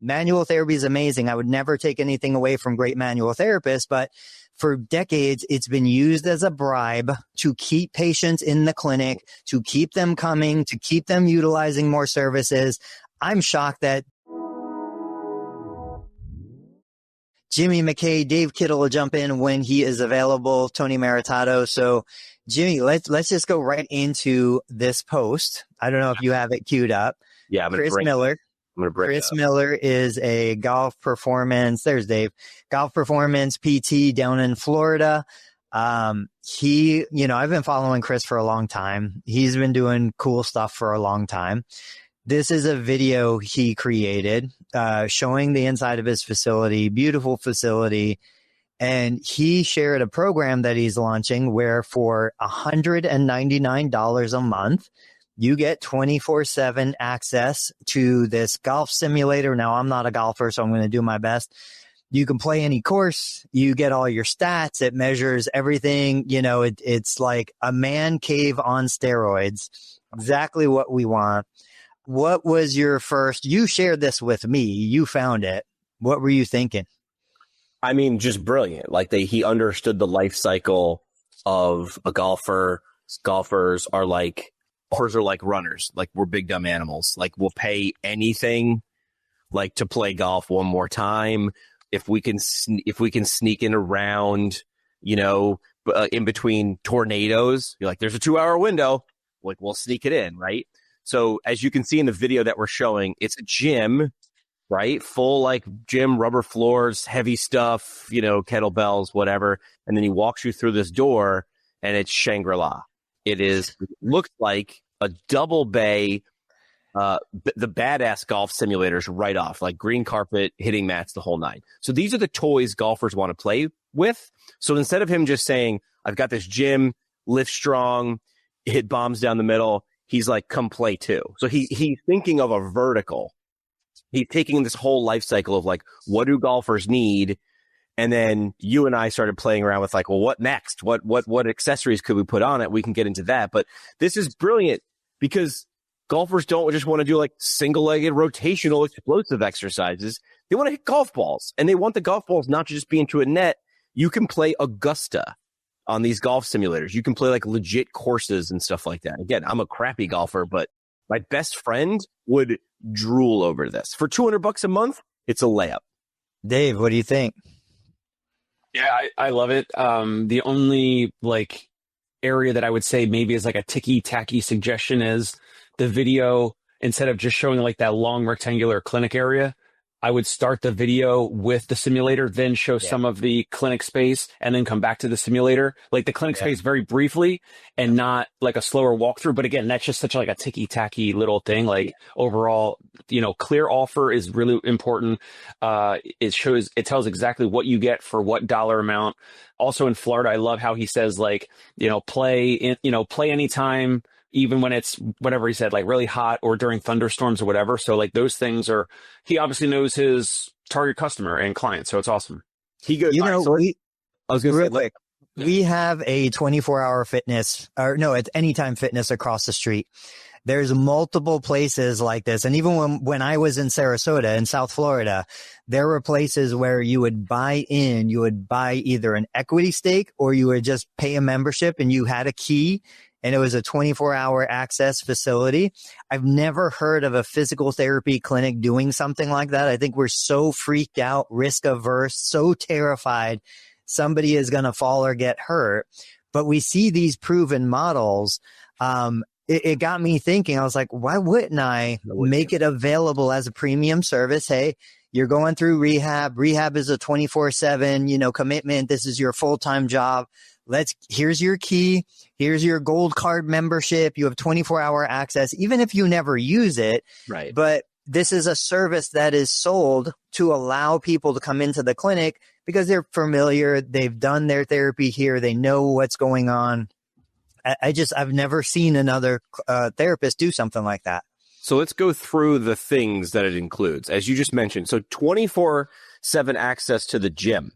manual therapy is amazing. I would never take anything away from great manual therapists, but for decades, it's been used as a bribe to keep patients in the clinic, to keep them coming, to keep them utilizing more services. I'm shocked that Jimmy McKay, Dave Kittle will jump in when he is available, Tony Maritato. So Jimmy, let's just go right into this post. I don't know if you have it queued up. Yeah, Chris Miller. Chris Miller is a golf performance. There's Dave. Golf performance PT down in Florida. I've been following Chris for a long time. He's been doing cool stuff for a long time. This is a video he created, showing the inside of his facility, beautiful facility. And he shared a program that he's launching where for $199 a month, you get 24/7 access to this golf simulator. Now, I'm not a golfer, so I'm going to do my best. You can play any course. You get all your stats. It measures everything. It's like a man cave on steroids. Exactly what we want. What was your first? You shared this with me. You found it. What were you thinking? I mean, just brilliant. Like he understood the life cycle of a golfer. Golfers are like runners. Like we're big dumb animals. Like we'll pay anything, like to play golf one more time. If we can sneak in around, in between tornadoes, you're like, there's a 2-hour window. Like we'll sneak it in, right? So as you can see in the video that we're showing, it's a gym. Right? Full like gym, rubber floors, heavy stuff, kettlebells, whatever. And then he walks you through this door and it's Shangri-La. It looks like a double bay, the badass golf simulators right off, like green carpet, hitting mats, the whole nine. So these are the toys golfers want to play with. So instead of him just saying, I've got this gym, lift strong, hit bombs down the middle, he's like, come play too. So he's thinking of a vertical. He's taking this whole life cycle of like, what do golfers need? And then you and I started playing around with like, well, what next? What accessories could we put on it? We can get into that. But this is brilliant because golfers don't just want to do like single-legged rotational explosive exercises. They want to hit golf balls, and they want the golf balls not to just be into a net. You can play Augusta on these golf simulators. You can play like legit courses and stuff like that. Again, I'm a crappy golfer, but my best friend would drool over this. For $200 a month, it's a layup. Dave, what do you think? Yeah, I love it. The only area that I would say maybe is like a ticky-tacky suggestion is the video, instead of just showing like that long rectangular clinic area, I would start the video with the simulator, then show some of the clinic space, and then come back to the simulator. Like the clinic space very briefly and not like a slower walkthrough. But again, that's just such like a ticky-tacky little thing. Like overall, clear offer is really important. It tells exactly what you get for what dollar amount. Also in Florida, I love how he says play anytime, even when it's whatever he said, like really hot or during thunderstorms or whatever. So like those things he obviously knows his target customer and client. So it's awesome. He goes, I was going to say, real quick, we have a 24-hour fitness, it's anytime fitness across the street. There's multiple places like this. And even when I was in Sarasota in South Florida, there were places where you would buy either an equity stake or you would just pay a membership and you had a key. And it was a 24-hour access facility. I've never heard of a physical therapy clinic doing something like that. I think we're so freaked out, risk averse, so terrified somebody is going to fall or get hurt. But we see these proven models. It got me thinking. I was like, why wouldn't I make it available as a premium service? Hey, you're going through rehab. Rehab is a 24/7, commitment. This is your full-time job. Here's your key. Here's your gold card membership. You have 24-hour access, even if you never use it. Right. But this is a service that is sold to allow people to come into the clinic because they're familiar. They've done their therapy here. They know what's going on. I've never seen another therapist do something like that. So let's go through the things that it includes, as you just mentioned. So 24/7 access to the gym,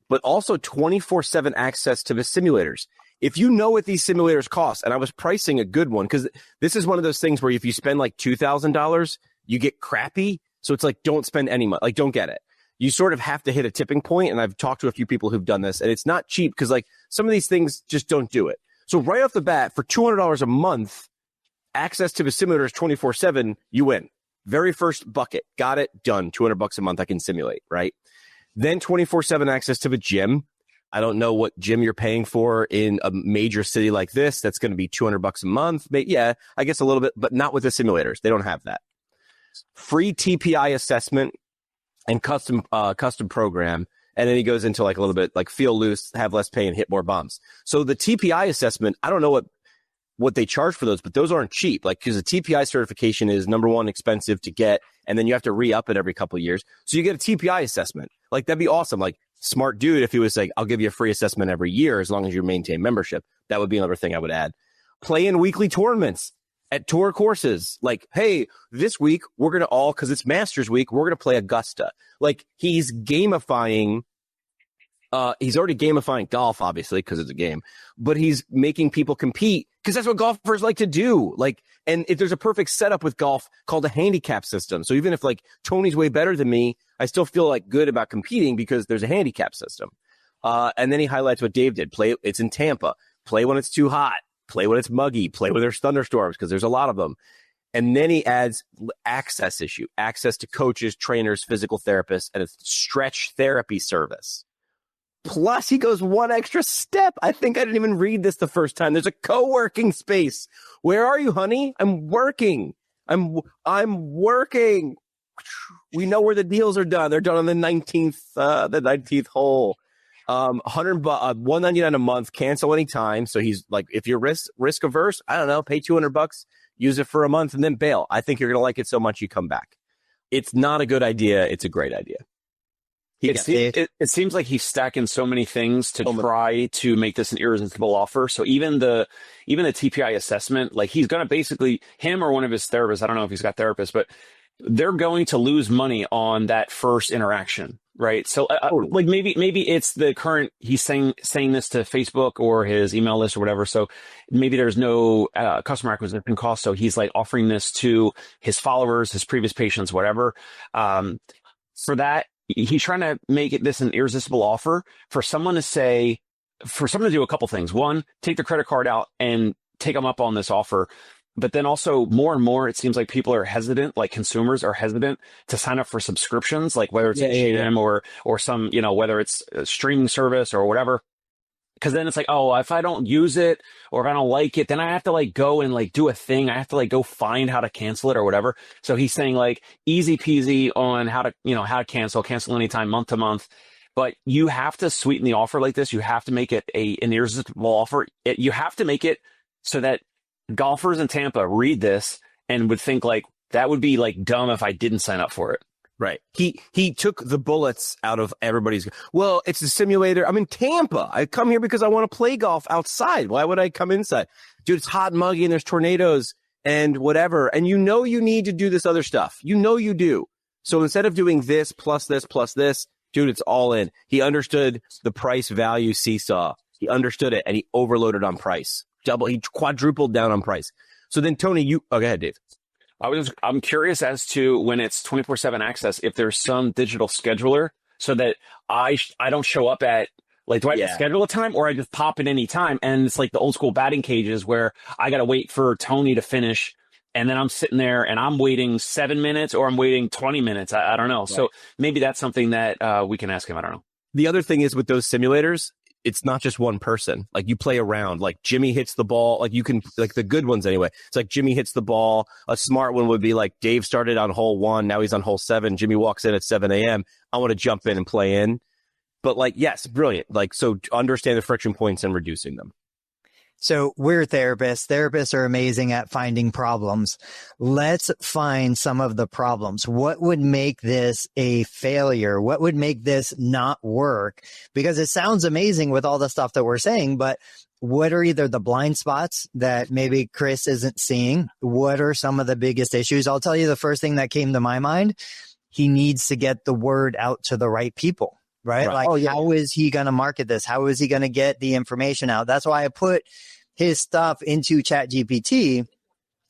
but also 24/7 access to the simulators. If you know what these simulators cost, and I was pricing a good one, because this is one of those things where if you spend like $2,000, you get crappy. So it's like, don't spend any money. Like, don't get it. You sort of have to hit a tipping point, and I've talked to a few people who've done this, and it's not cheap because like some of these things just don't do it. So right off the bat, for $200 a month, access to the simulators 24/7, you win. Very first bucket, got it, done. $200 a month, I can simulate, right? Then 24/7 access to the gym. I don't know what gym you're paying for in a major city like this. That's going to be $200 a month. But yeah, I guess a little bit, but not with the simulators. They don't have that. Free TPI assessment and custom program. And then he goes into like a little bit like feel loose, have less pain, hit more bombs. So the TPI assessment, I don't know what they charge for those, but those aren't cheap. Like, because the TPI certification is number one, expensive to get, and then you have to re-up it every couple of years. So you get a TPI assessment. Like, that'd be awesome. Like, smart dude, if he was like, I'll give you a free assessment every year as long as you maintain membership. That would be another thing I would add. Play in weekly tournaments at tour courses. Like, hey, this week we're going to all, because it's Masters week, we're going to play Augusta. Like, he's gamifying. He's already gamifying golf, obviously, because it's a game, but he's making people compete because that's what golfers like to do. Like, and if there's a perfect setup with golf called a handicap system. So even if like Tony's way better than me, I still feel like good about competing because there's a handicap system. And then he highlights what Dave did. Play. It's in Tampa. Play when it's too hot. Play when it's muggy. Play when there's thunderstorms because there's a lot of them. And then he adds access to coaches, trainers, physical therapists, and a stretch therapy service. Plus, he goes one extra step. I think I didn't even read this the first time. There's a co-working space. Where are you, honey? I'm working. I'm working. We know where the deals are done. They're done on the 19th hole. $199 a month. Cancel anytime. So he's like, if you're risk averse, I don't know, pay $200, use it for a month, and then bail. I think you're gonna like it so much you come back. It's not a good idea. It's a great idea. It seems like he's stacking so many things to try to make this an irresistible offer. So even the TPI assessment, like he's going to basically, him or one of his therapists, I don't know if he's got therapists, but they're going to lose money on that first interaction, right? So like maybe it's the current, he's saying this to Facebook or his email list or whatever. So maybe there's no customer acquisition cost. So he's like offering this to his followers, his previous patients, whatever. For that, he's trying to make this an irresistible offer for someone to do a couple things. One, take the credit card out and take them up on this offer. But then also more and more, it seems like people are hesitant, like consumers are hesitant to sign up for subscriptions, like whether it's H&M or some, whether it's a streaming service or whatever. Because then it's like, oh, if I don't use it or if I don't like it, then I have to like go and like do a thing. I have to like go find how to cancel it or whatever. So he's saying like easy peasy on how to cancel anytime, month to month. But you have to sweeten the offer like this. You have to make it an irresistible offer. You have to make it so that golfers in Tampa read this and would think like that would be like dumb if I didn't sign up for it. Right. He took the bullets out of everybody's. Well, it's a simulator. I'm in Tampa. I come here because I want to play golf outside. Why would I come inside? Dude, it's hot and muggy and there's tornadoes and whatever. And you need to do this other stuff. You do. So instead of doing this, plus this, dude, it's all in. He understood the price value seesaw. He understood it and he overloaded on price. He quadrupled down on price. So then Tony, go ahead, Dave. I'm curious as to when it's 24/7 access, if there's some digital scheduler so that I don't show up at, like, do I have to schedule a time or I just pop at any time? And it's like the old school batting cages where I got to wait for Tony to finish. And then I'm sitting there and I'm waiting 7 minutes or I'm waiting 20 minutes. I don't know. Right. So maybe that's something that we can ask him. I don't know. The other thing is with those simulators, it's not just one person. Like you play around, like Jimmy hits the ball. Like you can, like the good ones anyway. It's like Jimmy hits the ball. A smart one would be like Dave started on hole 1. Now he's on hole 7. Jimmy walks in at 7 a.m. I want to jump in and play in. But like, yes, brilliant. Like, so understand the friction points and reducing them. So we're therapists. Therapists are amazing at finding problems. Let's find some of the problems. What would make this a failure? What would make this not work? Because it sounds amazing with all the stuff that we're saying, but what are either the blind spots that maybe Chris isn't seeing? What are some of the biggest issues? I'll tell you the first thing that came to my mind. He needs to get the word out to the right people. Right? Like, how is he going to market this? How is he going to get the information out? That's why I put his stuff into ChatGPT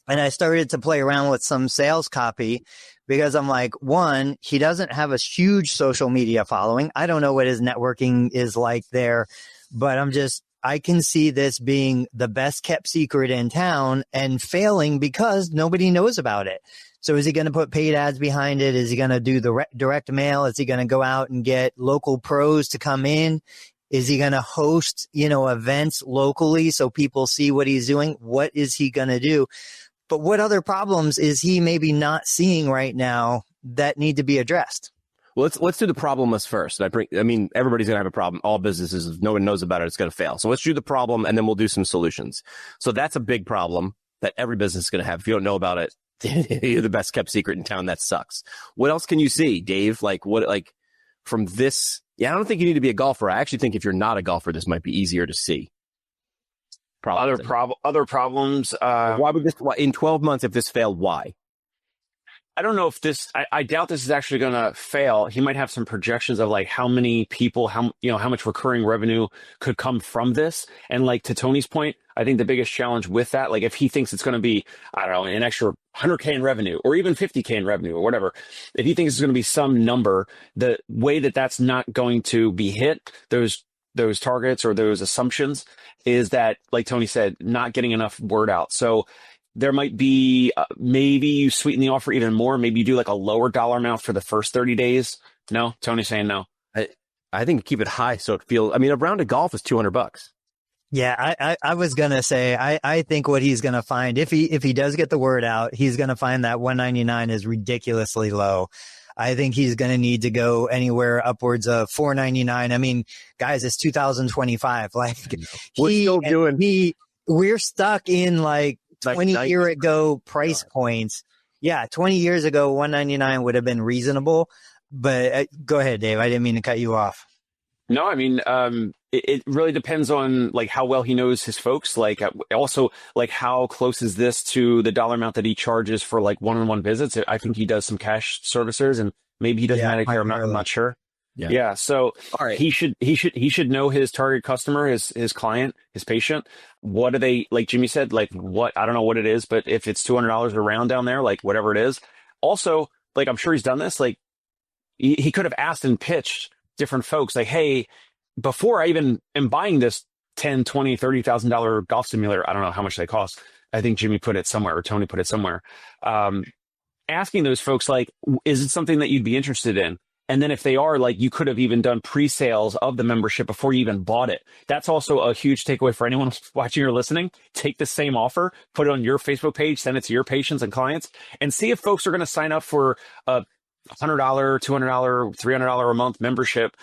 And I started to play around with some sales copy because I'm like, one, he doesn't have a huge social media following. I don't know what his networking is like there, but I can see this being the best kept secret in town and failing because nobody knows about it. So is he going to put paid ads behind it? Is he going to do the direct mail? Is he going to go out and get local pros to come in? Is he going to host, events locally so people see what he's doing? What is he going to do? But what other problems is he maybe not seeing right now that need to be addressed? Well, let's do the problem list first. Everybody's going to have a problem. All businesses, if no one knows about it, it's going to fail. So let's do the problem and then we'll do some solutions. So that's a big problem that every business is going to have. If you don't know about it, you're the best kept secret in town. That sucks. What else can you see, Dave? From this? Yeah, I don't think you need to be a golfer. I actually think if you're not a golfer, this might be easier to see. Other problems. Why would this, in 12 months, if this failed, why? I don't know if I doubt this is actually going to fail. He might have some projections of like how many people, how much recurring revenue could come from this. And like to Tony's point, I think the biggest challenge with that, like if he thinks it's going to be, I don't know, an extra 100K in revenue or even 50K in revenue or whatever, if he thinks it's going to be some number, the way that that's not going to be hit, those targets or those assumptions is that, like Tony said, not getting enough word out. So there might be, maybe you sweeten the offer even more. Maybe you do like a lower dollar amount for the first 30 days. No, Tony's saying no. I think keep it high. So it feels, a round of golf is $200. Yeah, I was going to say, I think what he's going to find, if he does get the word out, he's going to find that 199 is ridiculously low. I think he's going to need to go anywhere upwards of 499. I mean, guys, it's 2025. Like we're stuck in like 20 year ago price points. Yeah. 20 years ago, 199 would have been reasonable, but go ahead, Dave. I didn't mean to cut you off. No, it really depends on like how well he knows his folks. Like also like how close is this to the dollar amount that he charges for like one-on-one visits? I think he does some cash servicers and maybe he does Medicare. I'm not sure. Yeah. So all right. He should know his target customer, his client, his patient. What do they, like Jimmy said, like what, I don't know what it is, but if it's $200 around down there, like whatever it is. Also, like I'm sure he's done this. Like he could have asked and pitched different folks like, hey, before I even am buying this $10, $20, $30,000 golf simulator, I don't know how much they cost. I think Jimmy put it somewhere or Tony put it somewhere. Asking those folks, like, is it something that you'd be interested in? And then if they are, like, you could have even done pre-sales of the membership before you even bought it. That's also a huge takeaway for anyone watching or listening. Take the same offer, put it on your Facebook page, send it to your patients and clients, and see if folks are going to sign up for a $100, $200, $300 a month membership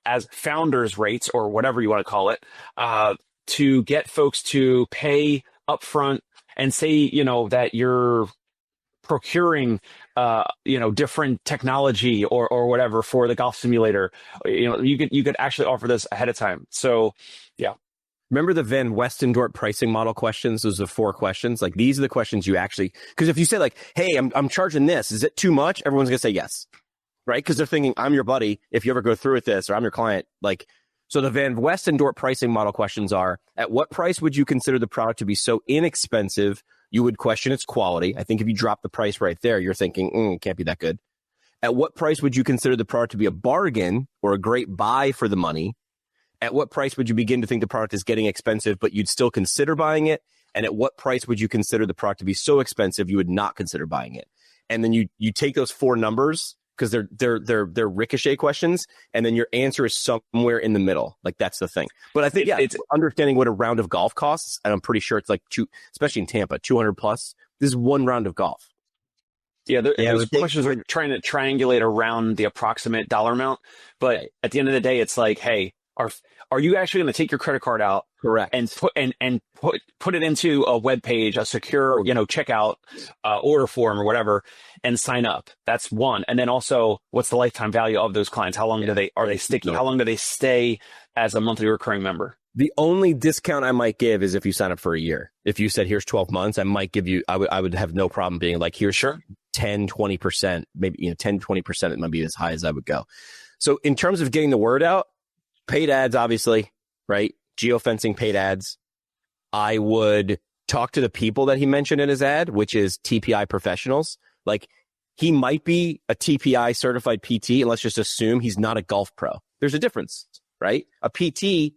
as founders rates or whatever you want to call it, to get folks to pay upfront and say, that you're procuring, different technology or whatever for the golf simulator. You could actually offer this ahead of time. So, yeah. Remember the Van Westendorp pricing model questions? Those are 4 questions. Like these are the questions you actually, because if you say like, hey, I'm charging this, is it too much? Everyone's going to say yes. Right? Because they're thinking, I'm your buddy. If you ever go through with this, or I'm your client, like, so the Van Westendorp pricing model questions are, at what price would you consider the product to be so inexpensive you would question its quality? I think if you drop the price right there, you're thinking, it can't be that good. At what price would you consider the product to be a bargain or a great buy for the money? At what price would you begin to think the product is getting expensive, but you'd still consider buying it? And at what price would you consider the product to be so expensive you would not consider buying it? And then you take those 4 numbers, because they're ricochet questions, and then your answer is somewhere in the middle. Like that's the thing. But I think it's understanding what a round of golf costs, and I'm pretty sure it's like especially in Tampa, 200 plus. This is one round of golf. Yeah, those questions are trying to triangulate around the approximate dollar amount, but at the end of the day, it's like, hey, are you actually going to take your credit card out? Correct. And put it into a web page, a secure, checkout, order form or whatever, and sign up. That's one. And then also, what's the lifetime value of those clients? How long are they sticky? How long do they stay as a monthly recurring member? The only discount I might give is if you sign up for a year. If you said, here's 12 months, I might give you, I would have no problem being like, here's 10, 20%, maybe, 10, 20%. It might be as high as I would go. So in terms of getting the word out, paid ads, obviously, right? Geofencing paid ads. I would talk to the people that he mentioned in his ad, which is TPI professionals. Like, he might be a TPI certified PT, and let's just assume he's not a golf pro. There's a difference, right? A PT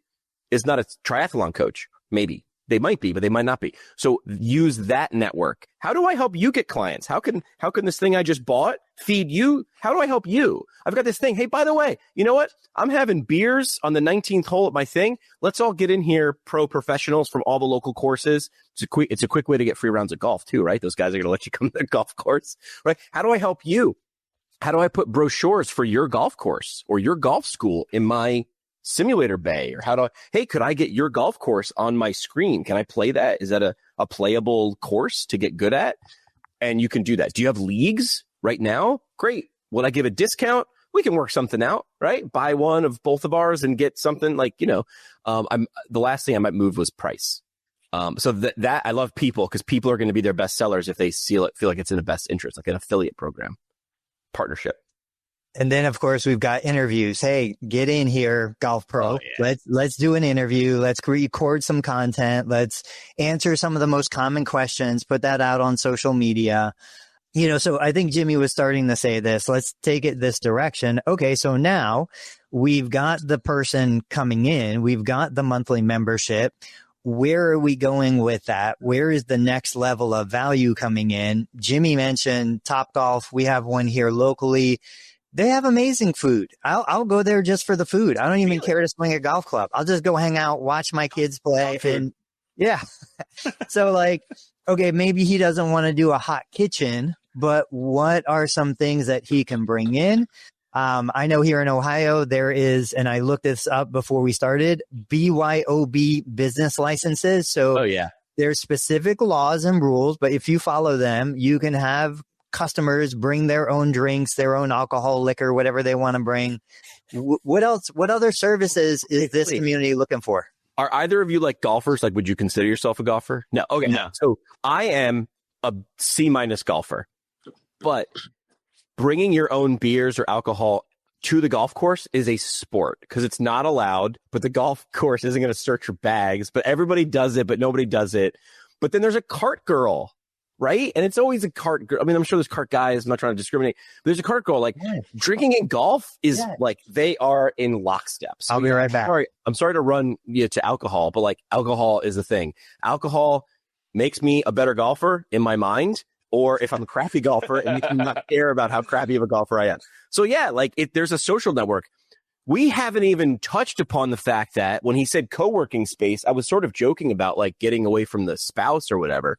is not a triathlon coach. Maybe. They might be, but they might not be. So use that network. How do I help you get clients? How can this thing I just bought feed you? How do I help you? I've got this thing. Hey, by the way, you know what? I'm having beers on the 19th hole at my thing. Let's all get in here, pro professionals from all the local courses. It's a quick way to get free rounds of golf too, right? Those guys are going to let you come to the golf course, right? How do I help you? How do I put brochures for your golf course or your golf school in my simulator bay? Or hey, could I get your golf course on my screen? Can I play that? Is that a playable course to get good at? And you can do that. Do you have leagues right now? Great. Would I give a discount? We can work something out, right? Buy one of both of ours and get something like, the last thing I might move was price. So that I love people, because people are going to be their best sellers if they feel like it's in the best interest, like an affiliate program partnership. And then, of course, we've got interviews. Hey, get in here, Golf Pro. Oh, yeah. Let's do an interview. Let's record some content. Let's answer some of the most common questions. Put that out on social media. So I think Jimmy was starting to say this. Let's take it this direction. Okay, so now we've got the person coming in. We've got the monthly membership. Where are we going with that? Where is the next level of value coming in? Jimmy mentioned Topgolf. We have one here locally. They have amazing food. I'll go there just for the food. I don't even care to swing a golf club. I'll just go hang out, watch my kids play. And yeah. So okay, maybe he doesn't want to do a hot kitchen, but what are some things that he can bring in? I know here in Ohio, there is, and I looked this up before we started, BYOB business licenses. So there's specific laws and rules, but if you follow them, you can have customers bring their own drinks, their own alcohol, liquor, whatever they want to bring. What else? What other services is this community looking for? Are either of you like golfers? Like, would you consider yourself a golfer? No. Okay. No. So I am a C- golfer, but bringing your own beers or alcohol to the golf course is a sport because it's not allowed, but the golf course isn't going to search your bags, but everybody does it, but nobody does it. But then there's a cart girl. Right? And it's always a cart girl. I mean, I'm sure there's cart guys. I'm not trying to discriminate. But there's a cart girl. Like, drinking in golf is like, they are in lockstep. So I'll be right back. I'm sorry to run you to alcohol, but like, alcohol is the thing. Alcohol makes me a better golfer in my mind, or if I'm a crappy golfer and you not care about how crappy of a golfer I am. So yeah, like there's a social network. We haven't even touched upon the fact that when he said co-working space, I was sort of joking about like getting away from the spouse or whatever.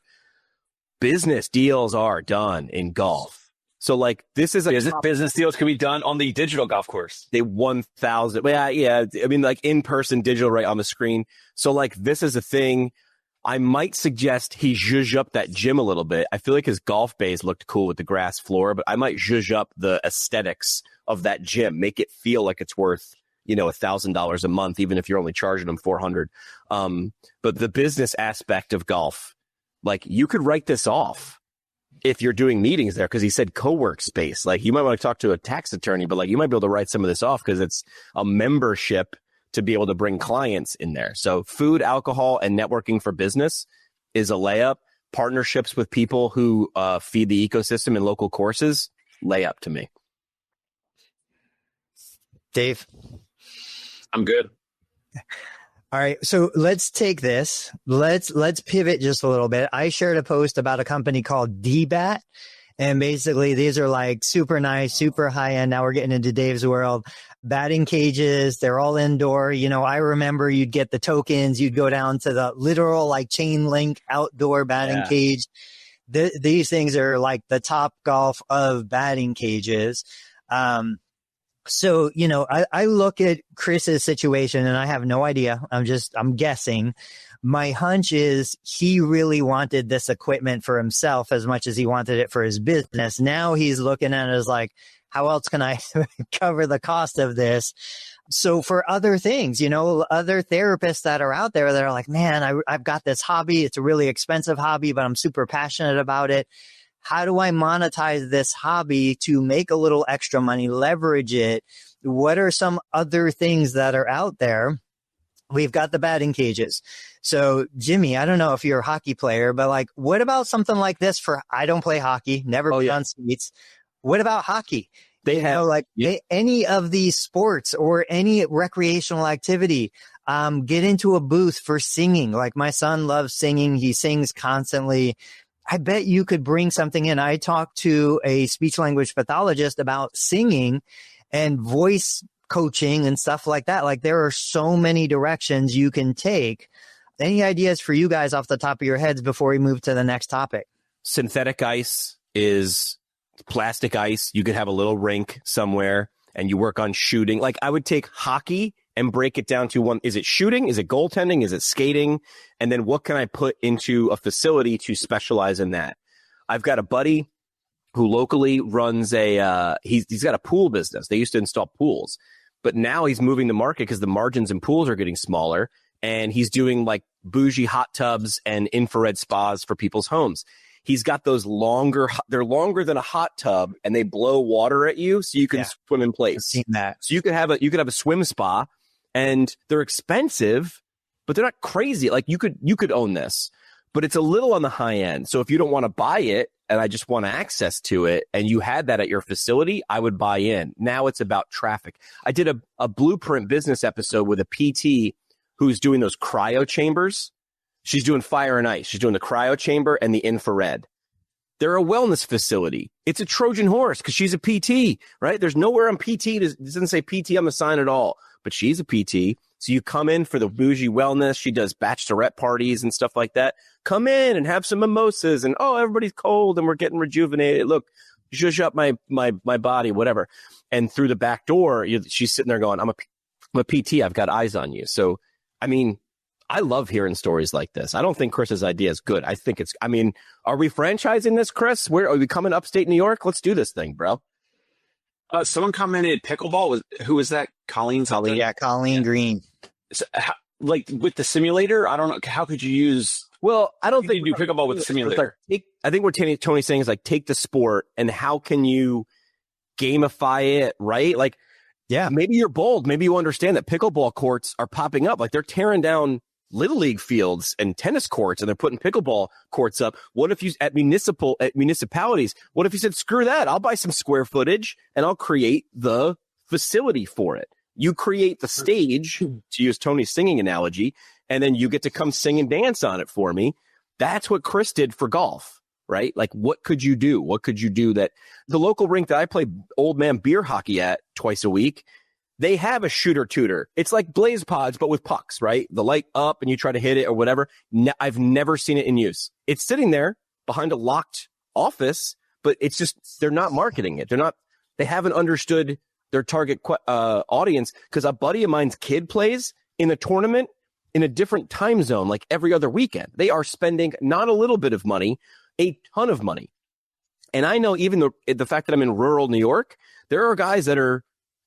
Business deals are done in golf. So like this is business deals can be done on the digital golf course. They 1,000. Yeah. I mean, like in-person digital right on the screen. So like this is a thing. I might suggest he zhuzh up that gym a little bit. I feel like his golf bays looked cool with the grass floor, but I might zhuzh up the aesthetics of that gym, make it feel like it's worth, $1,000 a month, even if you're only charging them $400. But the business aspect of golf, like you could write this off if you're doing meetings there, because he said co-work space. Like you might want to talk to a tax attorney, but like you might be able to write some of this off because it's a membership to be able to bring clients in there. So food, alcohol, and networking for business is a layup. Partnerships with people who feed the ecosystem in local courses, layup to me. Dave? I'm good. All right. So let's take this. Let's pivot just a little bit. I shared a post about a company called DBAT. And basically these are like super nice, super high end. Now we're getting into Dave's world. Batting cages. They're all indoor. I remember you'd get the tokens. You'd go down to the literal like chain link outdoor batting cage. These things are like the top golf of batting cages. So, I look at Chris's situation and I have no idea. I'm guessing. My hunch is he really wanted this equipment for himself as much as he wanted it for his business. Now he's looking at it as like, how else can I cover the cost of this? So for other things, other therapists that are out there that are like, man, I've got this hobby. It's a really expensive hobby, but I'm super passionate about it. How do I monetize this hobby to make a little extra money, leverage it? What are some other things that are out there? We've got the batting cages. So Jimmy, I don't know if you're a hockey player, but like, what about something like this for, I don't play hockey, never been on skates. What about hockey? They have any of these sports or any recreational activity, get into a booth for singing. Like my son loves singing. He sings constantly. I bet you could bring something in. I talked to a speech language pathologist about singing and voice coaching and stuff like that. Like there are so many directions you can take. Any ideas for you guys off the top of your heads before we move to the next topic? Synthetic ice is plastic ice. You could have a little rink somewhere and you work on shooting. Like I would take hockey and break it down to one. Is it shooting? Is it goaltending? Is it skating? And then what can I put into a facility to specialize in that? I've got a buddy who locally runs he's got a pool business. They used to install pools, but now he's moving the market because the margins in pools are getting smaller, and he's doing like bougie hot tubs and infrared spas for people's homes. He's got those they're longer than a hot tub, and they blow water at you so you can swim in place. I've seen that. So you could have a swim spa, and they're expensive, but they're not crazy. Like you could own this, but it's a little on the high end. So if you don't want to buy it and I just want access to it and you had that at your facility, I would buy in. Now it's about traffic. I did a Blueprint business episode with a PT who's doing those cryo chambers. She's doing fire and ice. She's doing the cryo chamber and the infrared. They're a wellness facility. It's a Trojan horse because she's a PT, right? There's nowhere on PT. It doesn't say PT on the sign at all, but she's a PT. So you come in for the bougie wellness. She does bachelorette parties and stuff like that. Come in and have some mimosas and, oh, everybody's cold and we're getting rejuvenated. Look, zhuzh up my body, whatever. And through the back door, she's sitting there going, I'm a PT. I've got eyes on you. So, I mean, I love hearing stories like this. I don't think Chris's idea is good. Are we franchising this, Chris? Where are we coming upstate New York? Let's do this thing, bro. Someone commented pickleball. Who was that? Colleen? Yeah, Colleen Green. So, like with the simulator, I don't know. How could you use? Well, I don't think you do pickleball with the simulator. I think what Tony's saying is like take the sport and how can you gamify it, right? Like, yeah, maybe you're bold. Maybe you understand that pickleball courts are popping up. Like they're tearing down little league fields and tennis courts and they're putting pickleball courts up. What if you at municipalities? What if you said, screw that? I'll buy some square footage and I'll create the facility for it. You create the stage, to use Tony's singing analogy, and then you get to come sing and dance on it for me. That's what Chris did for golf, right? Like, what could you do? What could you do that the local rink that I play old man beer hockey at twice a week, they have a shooter tutor. It's like Blaze Pods, but with pucks, right? The light up and you try to hit it or whatever. I've never seen it in use. It's sitting there behind a locked office, but it's just, they're not marketing it. They haven't understood their target audience, because a buddy of mine's kid plays in a tournament in a different time zone, like every other weekend. They are spending not a little bit of money, a ton of money. And I know even the fact that I'm in rural New York, there are guys that are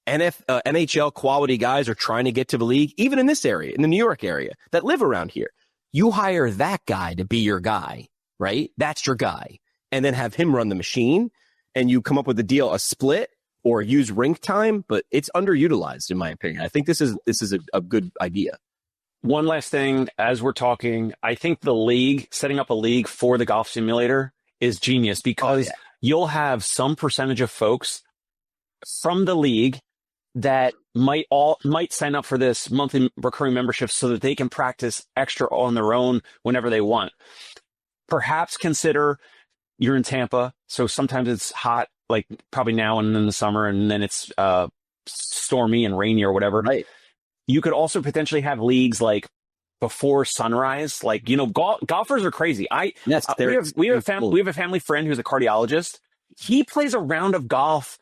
NHL quality guys are trying to get to the league, even in this area, in the New York area, that live around here. You hire that guy to be your guy, right? That's your guy. And then have him run the machine, and you come up with a deal, a split, or use rink time, but it's underutilized in my opinion. I think this is a good idea. One last thing, as we're talking, I think setting up a league for the golf simulator is genius, because you'll have some percentage of folks from the league that might sign up for this monthly recurring membership so that they can practice extra on their own whenever they want. Perhaps consider, you're in Tampa, so sometimes it's hot, like probably now and in the summer, and then it's stormy and rainy or whatever. Right. You could also potentially have leagues like before sunrise. Like, golfers are crazy. We have a family friend who's a cardiologist. He plays a round of golf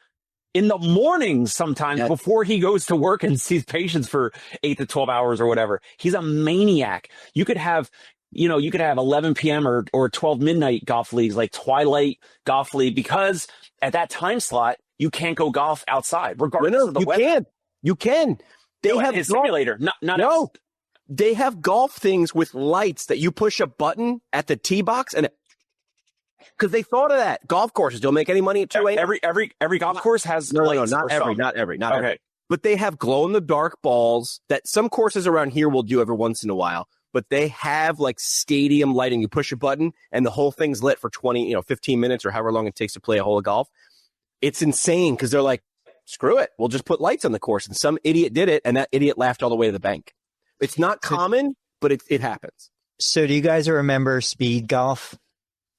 in the mornings sometimes before he goes to work and sees patients for 8 to 12 hours or whatever. He's a maniac. You could have 11 p.m. or 12 midnight golf leagues, like Twilight Golf League, because at that time slot, you can't go golf outside, regardless of the weather. You can. They have a simulator. They have golf things with lights that you push a button at the tee box, and because they thought of that. Golf courses don't make any money at 2 a.m. Every golf course has not every. Okay. but they have glow in the dark balls that some courses around here will do every once in a while. But they have like stadium lighting. You push a button and the whole thing's lit for 15 minutes or however long it takes to play a hole of golf. It's insane because they're like, screw it. We'll just put lights on the course. And some idiot did it, and that idiot laughed all the way to the bank. It's not common, but it happens. So do you guys remember speed golf?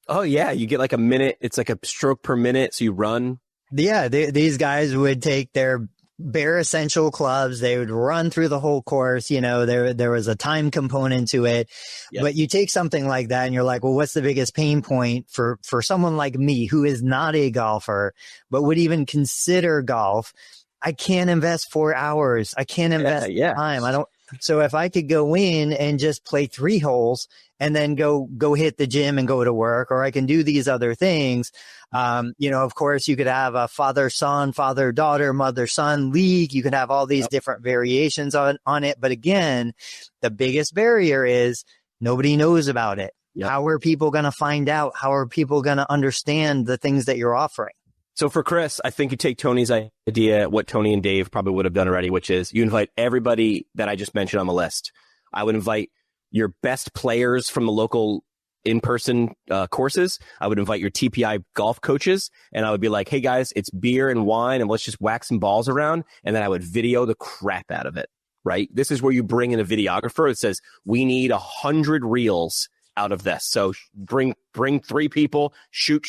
Oh, yeah. You get like a minute. It's like a stroke per minute. So you run. Yeah, these guys would take their bare essential clubs. They would run through the whole course. There was a time component to it. Yep. But you take something like that and you're like, well, what's the biggest pain point for someone like me who is not a golfer, but would even consider golf? I can't invest 4 hours. I can't invest time. So if I could go in and just play 3 holes and then go hit the gym and go to work, or I can do these other things. Of course you could have a father-son, father-daughter, mother-son league. You can have all these different variations on it. But again, the biggest barrier is nobody knows about it. Yep. How are people going to find out? How are people going to understand the things that you're offering? So for Chris, I think you take Tony's idea, what Tony and Dave probably would have done already, which is you invite everybody that I just mentioned on the list. I would invite your best players from the local in-person courses. I would invite your TPI golf coaches, and I would be like, hey guys, it's beer and wine and let's just whack some balls around. And then I would video the crap out of it, right? This is where you bring in a videographer that says, we need 100 reels out of this. So bring 3 people, shoot,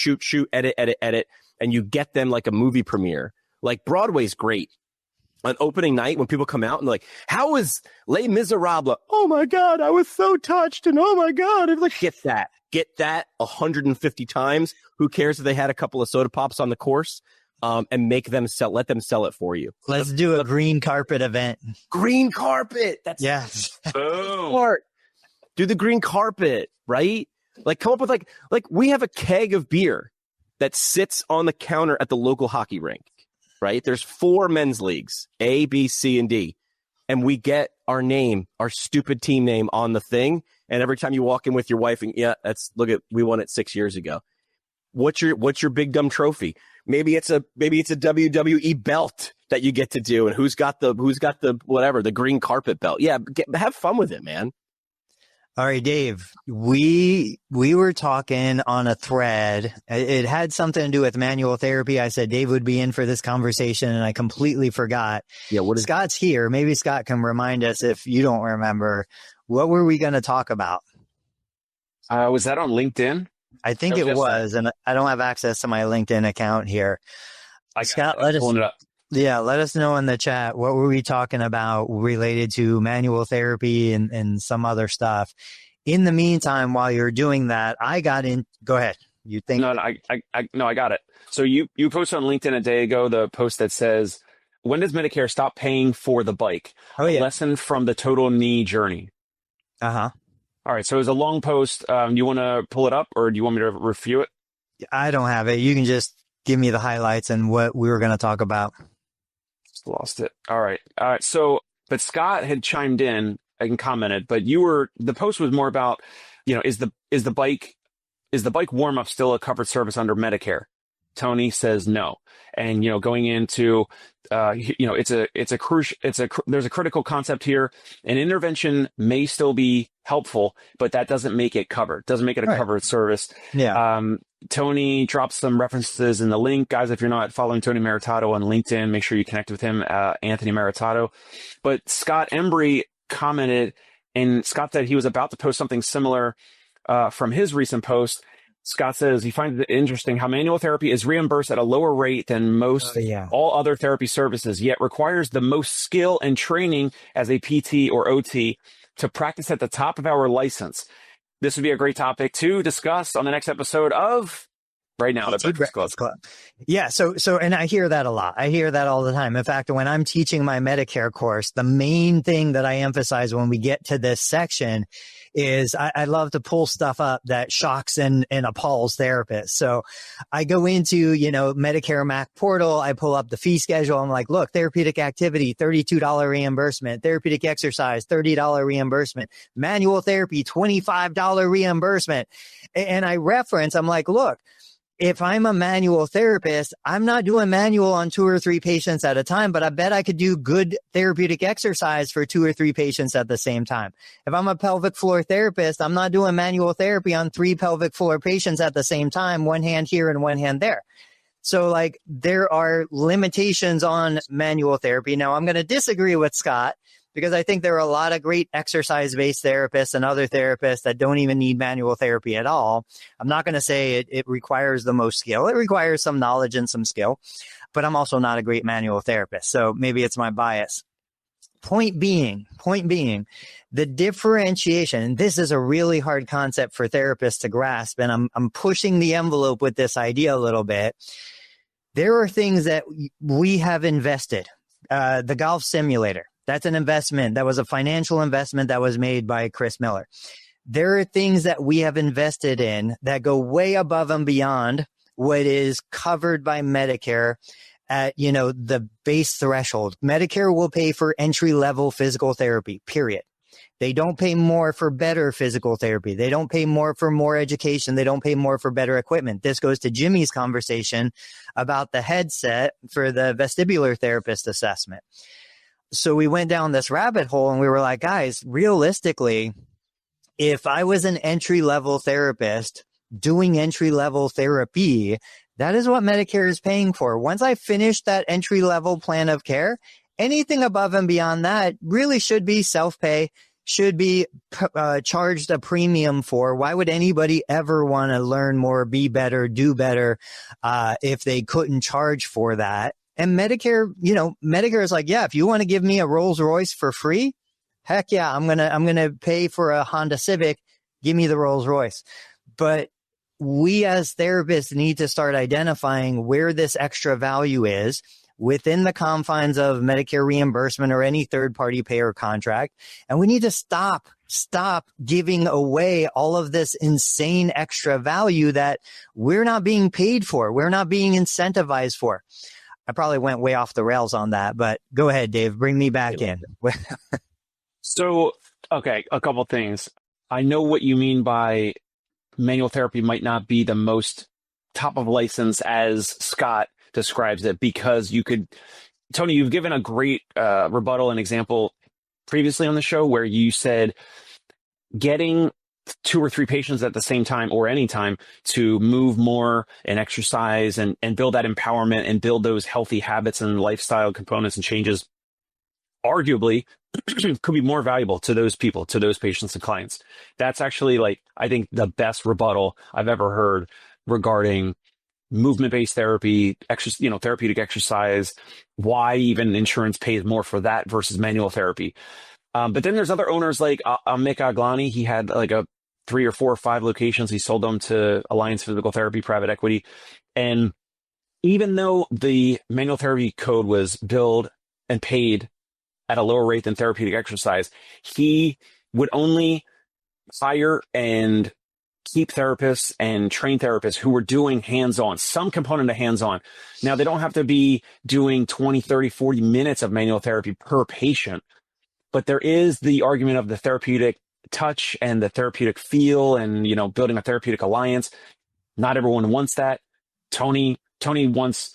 edit. And you get them like a movie premiere. Like Broadway's great. On opening night, when people come out and they're like, how was Les Miserables? Oh my God, I was so touched. And oh my God. I'm like, get that 150 times. Who cares if they had a couple of soda pops on the course? And let them sell it for you. Let's do a green carpet event. Green carpet. That's smart. Do the green carpet, right? Like come up with like we have a keg of beer that sits on the counter at the local hockey rink, right? There's 4 men's leagues, A, B, C, and D. And we get our name, our stupid team name on the thing. And every time you walk in with your wife and we won it 6 years ago. What's your big dumb trophy? Maybe it's a WWE belt that you get to do. And who's got the whatever, the green carpet belt. Yeah. Have fun with it, man. All right, Dave, we were talking on a thread. It had something to do with manual therapy. I said Dave would be in for this conversation, and I completely forgot. Yeah, Scott's here. Maybe Scott can remind us if you don't remember. What were we going to talk about? Was that on LinkedIn? I think it was, and I don't have access to my LinkedIn account here. Scott, pulling it up. Yeah, let us know in the chat. What were we talking about related to manual therapy and some other stuff? In the meantime, while you're doing that, go ahead. You think? No, I got it. So you posted on LinkedIn a day ago the post that says, when does Medicare stop paying for the bike? Oh, yeah. A lesson from the total knee journey. Uh-huh. All right. So it was a long post. You want to pull it up or do you want me to review it? I don't have it. You can just give me the highlights and what we were going to talk about. Lost it. All right. So, but Scott had chimed in and commented, but the post was more about, is the bike warm up still a covered service under Medicare? Tony says no. And, going into, there's a critical concept here. An intervention may still be helpful, but that doesn't make it covered. Doesn't make it a covered service. Yeah. Tony drops some references in the link. Guys, if you're not following Tony Maritato on LinkedIn, make sure you connect with him, Anthony Maritato. But Scott Embry commented, and Scott said he was about to post something similar from his recent post. Scott says he finds it interesting how manual therapy is reimbursed at a lower rate than most all other therapy services, yet requires the most skill and training as a PT or OT to practice at the top of our license. This would be a great topic to discuss on the next episode of Right Now, the Pintcast Club. Yeah. So, and I hear that a lot. I hear that all the time. In fact, when I'm teaching my Medicare course, the main thing that I emphasize when we get to this section is I love to pull stuff up that shocks and appalls therapists. So I go into, Medicare Mac portal. I pull up the fee schedule. I'm like, look, therapeutic activity, $32 reimbursement, therapeutic exercise, $30 reimbursement, manual therapy, $25 reimbursement. And I reference, I'm like, look, if I'm a manual therapist, I'm not doing manual on 2 or 3 patients at a time, but I bet I could do good therapeutic exercise for 2 or 3 patients at the same time. If I'm a pelvic floor therapist, I'm not doing manual therapy on 3 pelvic floor patients at the same time, one hand here and one hand there. So like there are limitations on manual therapy. Now I'm going to disagree with Scott because I think there are a lot of great exercise-based therapists and other therapists that don't even need manual therapy at all. I'm not going to say it requires the most skill. It requires some knowledge and some skill, but I'm also not a great manual therapist. So maybe it's my bias. Point being, the differentiation, and this is a really hard concept for therapists to grasp, and I'm pushing the envelope with this idea a little bit. There are things that we have invested. The golf simulator, that's an investment. That was a financial investment that was made by Chris Miller. There are things that we have invested in that go way above and beyond what is covered by Medicare at, the base threshold. Medicare will pay for entry-level physical therapy, period. They don't pay more for better physical therapy. They don't pay more for more education. They don't pay more for better equipment. This goes to Jimmy's conversation about the headset for the vestibular therapist assessment. So we went down this rabbit hole and we were like, guys, realistically, if I was an entry-level therapist doing entry-level therapy, that is what Medicare is paying for. Once I finish that entry-level plan of care, anything above and beyond that really should be self-pay, should be charged a premium for. Why would anybody ever want to learn more, be better, do better if they couldn't charge for that? And Medicare, Medicare is like, yeah, if you want to give me a Rolls Royce for free, heck yeah, I'm gonna pay for a Honda Civic. Give me the Rolls Royce. But we as therapists need to start identifying where this extra value is within the confines of Medicare reimbursement or any third-party payer contract. And we need to stop giving away all of this insane extra value that we're not being paid for. We're not being incentivized for. I probably went way off the rails on that, but go ahead, Dave, bring me back in. So, okay, a couple things. I know what you mean by manual therapy might not be the most top of license as Scott describes it, because Tony, you've given a great rebuttal and example previously on the show where you said getting 2 or 3 patients at the same time or any time to move more and exercise and build that empowerment and build those healthy habits and lifestyle components and changes arguably could be more valuable to those people, to those patients and clients. That's actually I think the best rebuttal I've ever heard regarding movement-based therapy, therapeutic exercise, why even insurance pays more for that versus manual therapy. But then there's other owners like Mick Aglani. He had 3 or 4 or 5 locations. He sold them to Alliance Physical Therapy, private equity. And even though the manual therapy code was billed and paid at a lower rate than therapeutic exercise, he would only hire and keep therapists and train therapists who were doing hands-on, some component of hands-on. Now, they don't have to be doing 20, 30, 40 minutes of manual therapy per patient, but there is the argument of the therapeutic touch and the therapeutic feel and, building a therapeutic alliance. Not everyone wants that. Tony wants,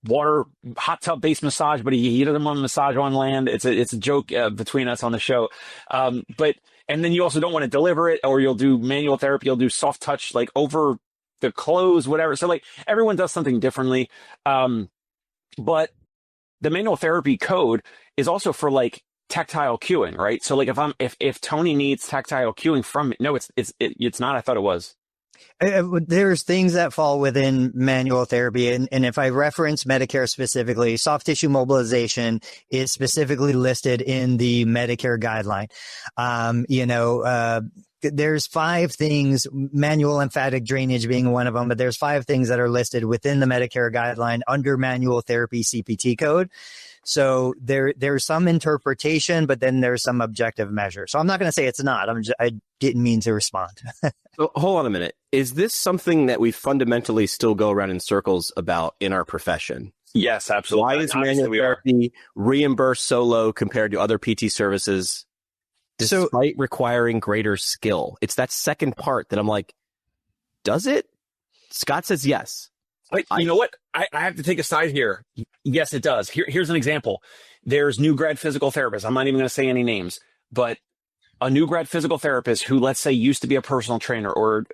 water, hot tub based massage, but he doesn't want massage on land. It's a joke between us on the show. And then you also don't want to deliver it, or you'll do manual therapy. You'll do soft touch, over the clothes, whatever. So everyone does something differently. But the manual therapy code is also for tactile cueing, right? So if Tony needs tactile cueing from it, no, it's not. I thought it was. There's things that fall within manual therapy. And if I reference Medicare specifically, soft tissue mobilization is specifically listed in the Medicare guideline. There's 5 things, manual lymphatic drainage being one of them, but there's 5 things that are listed within the Medicare guideline under manual therapy CPT code. So there's some interpretation, but then there's some objective measure. So I'm not going to say it's not. I didn't mean to respond. So hold on a minute. Is this something that we fundamentally still go around in circles about in our profession? Yes, absolutely. Why is manual therapy reimbursed so low compared to other PT services, despite requiring greater skill? It's that second part that I'm like, does it? Scott says yes. But you know what? I have to take a side here. Yes, it does. Here's an example. There's new grad physical therapists. I'm not even going to say any names, but a new grad physical therapist who, let's say, used to be a personal trainer or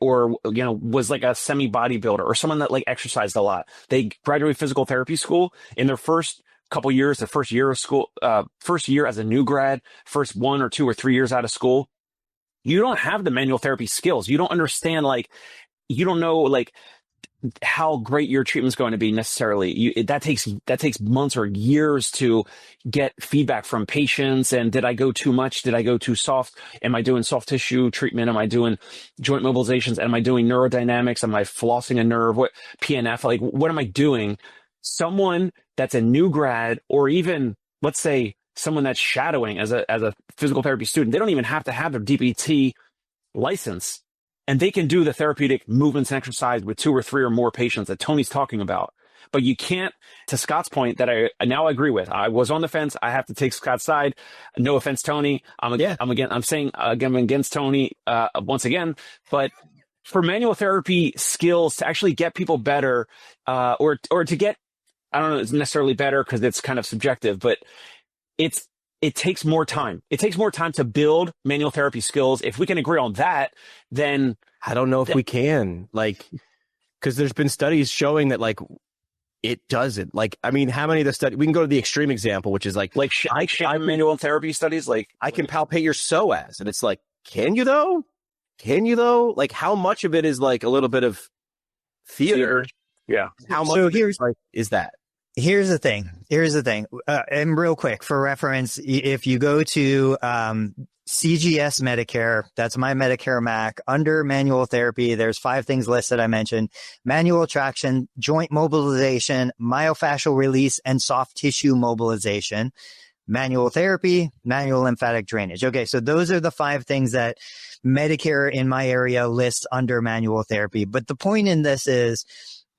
was like a semi bodybuilder or someone that like exercised a lot. They graduate physical therapy school in their first couple years, the first year of school, first year as a new grad, first 1 or 2 or 3 years out of school. You don't have the manual therapy skills. You don't understand, you don't know how great your treatment's going to be necessarily. That takes months or years to get feedback from patients. And did I go too much? Did I go too soft? Am I doing soft tissue treatment? Am I doing joint mobilizations? Am I doing neurodynamics? Am I flossing a nerve? What PNF? What am I doing? Someone that's a new grad, or even let's say someone that's shadowing as a physical therapy student, they don't even have to have their DPT license. And they can do the therapeutic movements and exercise with 2 or 3 or more patients that Tony's talking about. But you can't, to Scott's point that I now agree with. I was on the fence. I have to take Scott's side. No offense, Tony. I'm saying again against Tony once again. But for manual therapy skills to actually get people better, or to get, I don't know, it's necessarily better because it's kind of subjective, but it takes more time. It takes more time to build manual therapy skills. If we can agree on that, then I don't know if we can, because there's been studies showing that it doesn't. How many of the studies? We can go to the extreme example, which is manual therapy studies. I can palpate your psoas, and it's can you though? Can you though? How much of it is a little bit of theater? Yeah. How much is that? Here's the thing. And real quick for reference, if you go to CGS Medicare, that's my Medicare MAC, under manual therapy, there's 5 things listed I mentioned: manual traction, joint mobilization, myofascial release, and soft tissue mobilization. Manual therapy, manual lymphatic drainage. Okay, so those are the 5 things that Medicare in my area lists under manual therapy. But the point in this is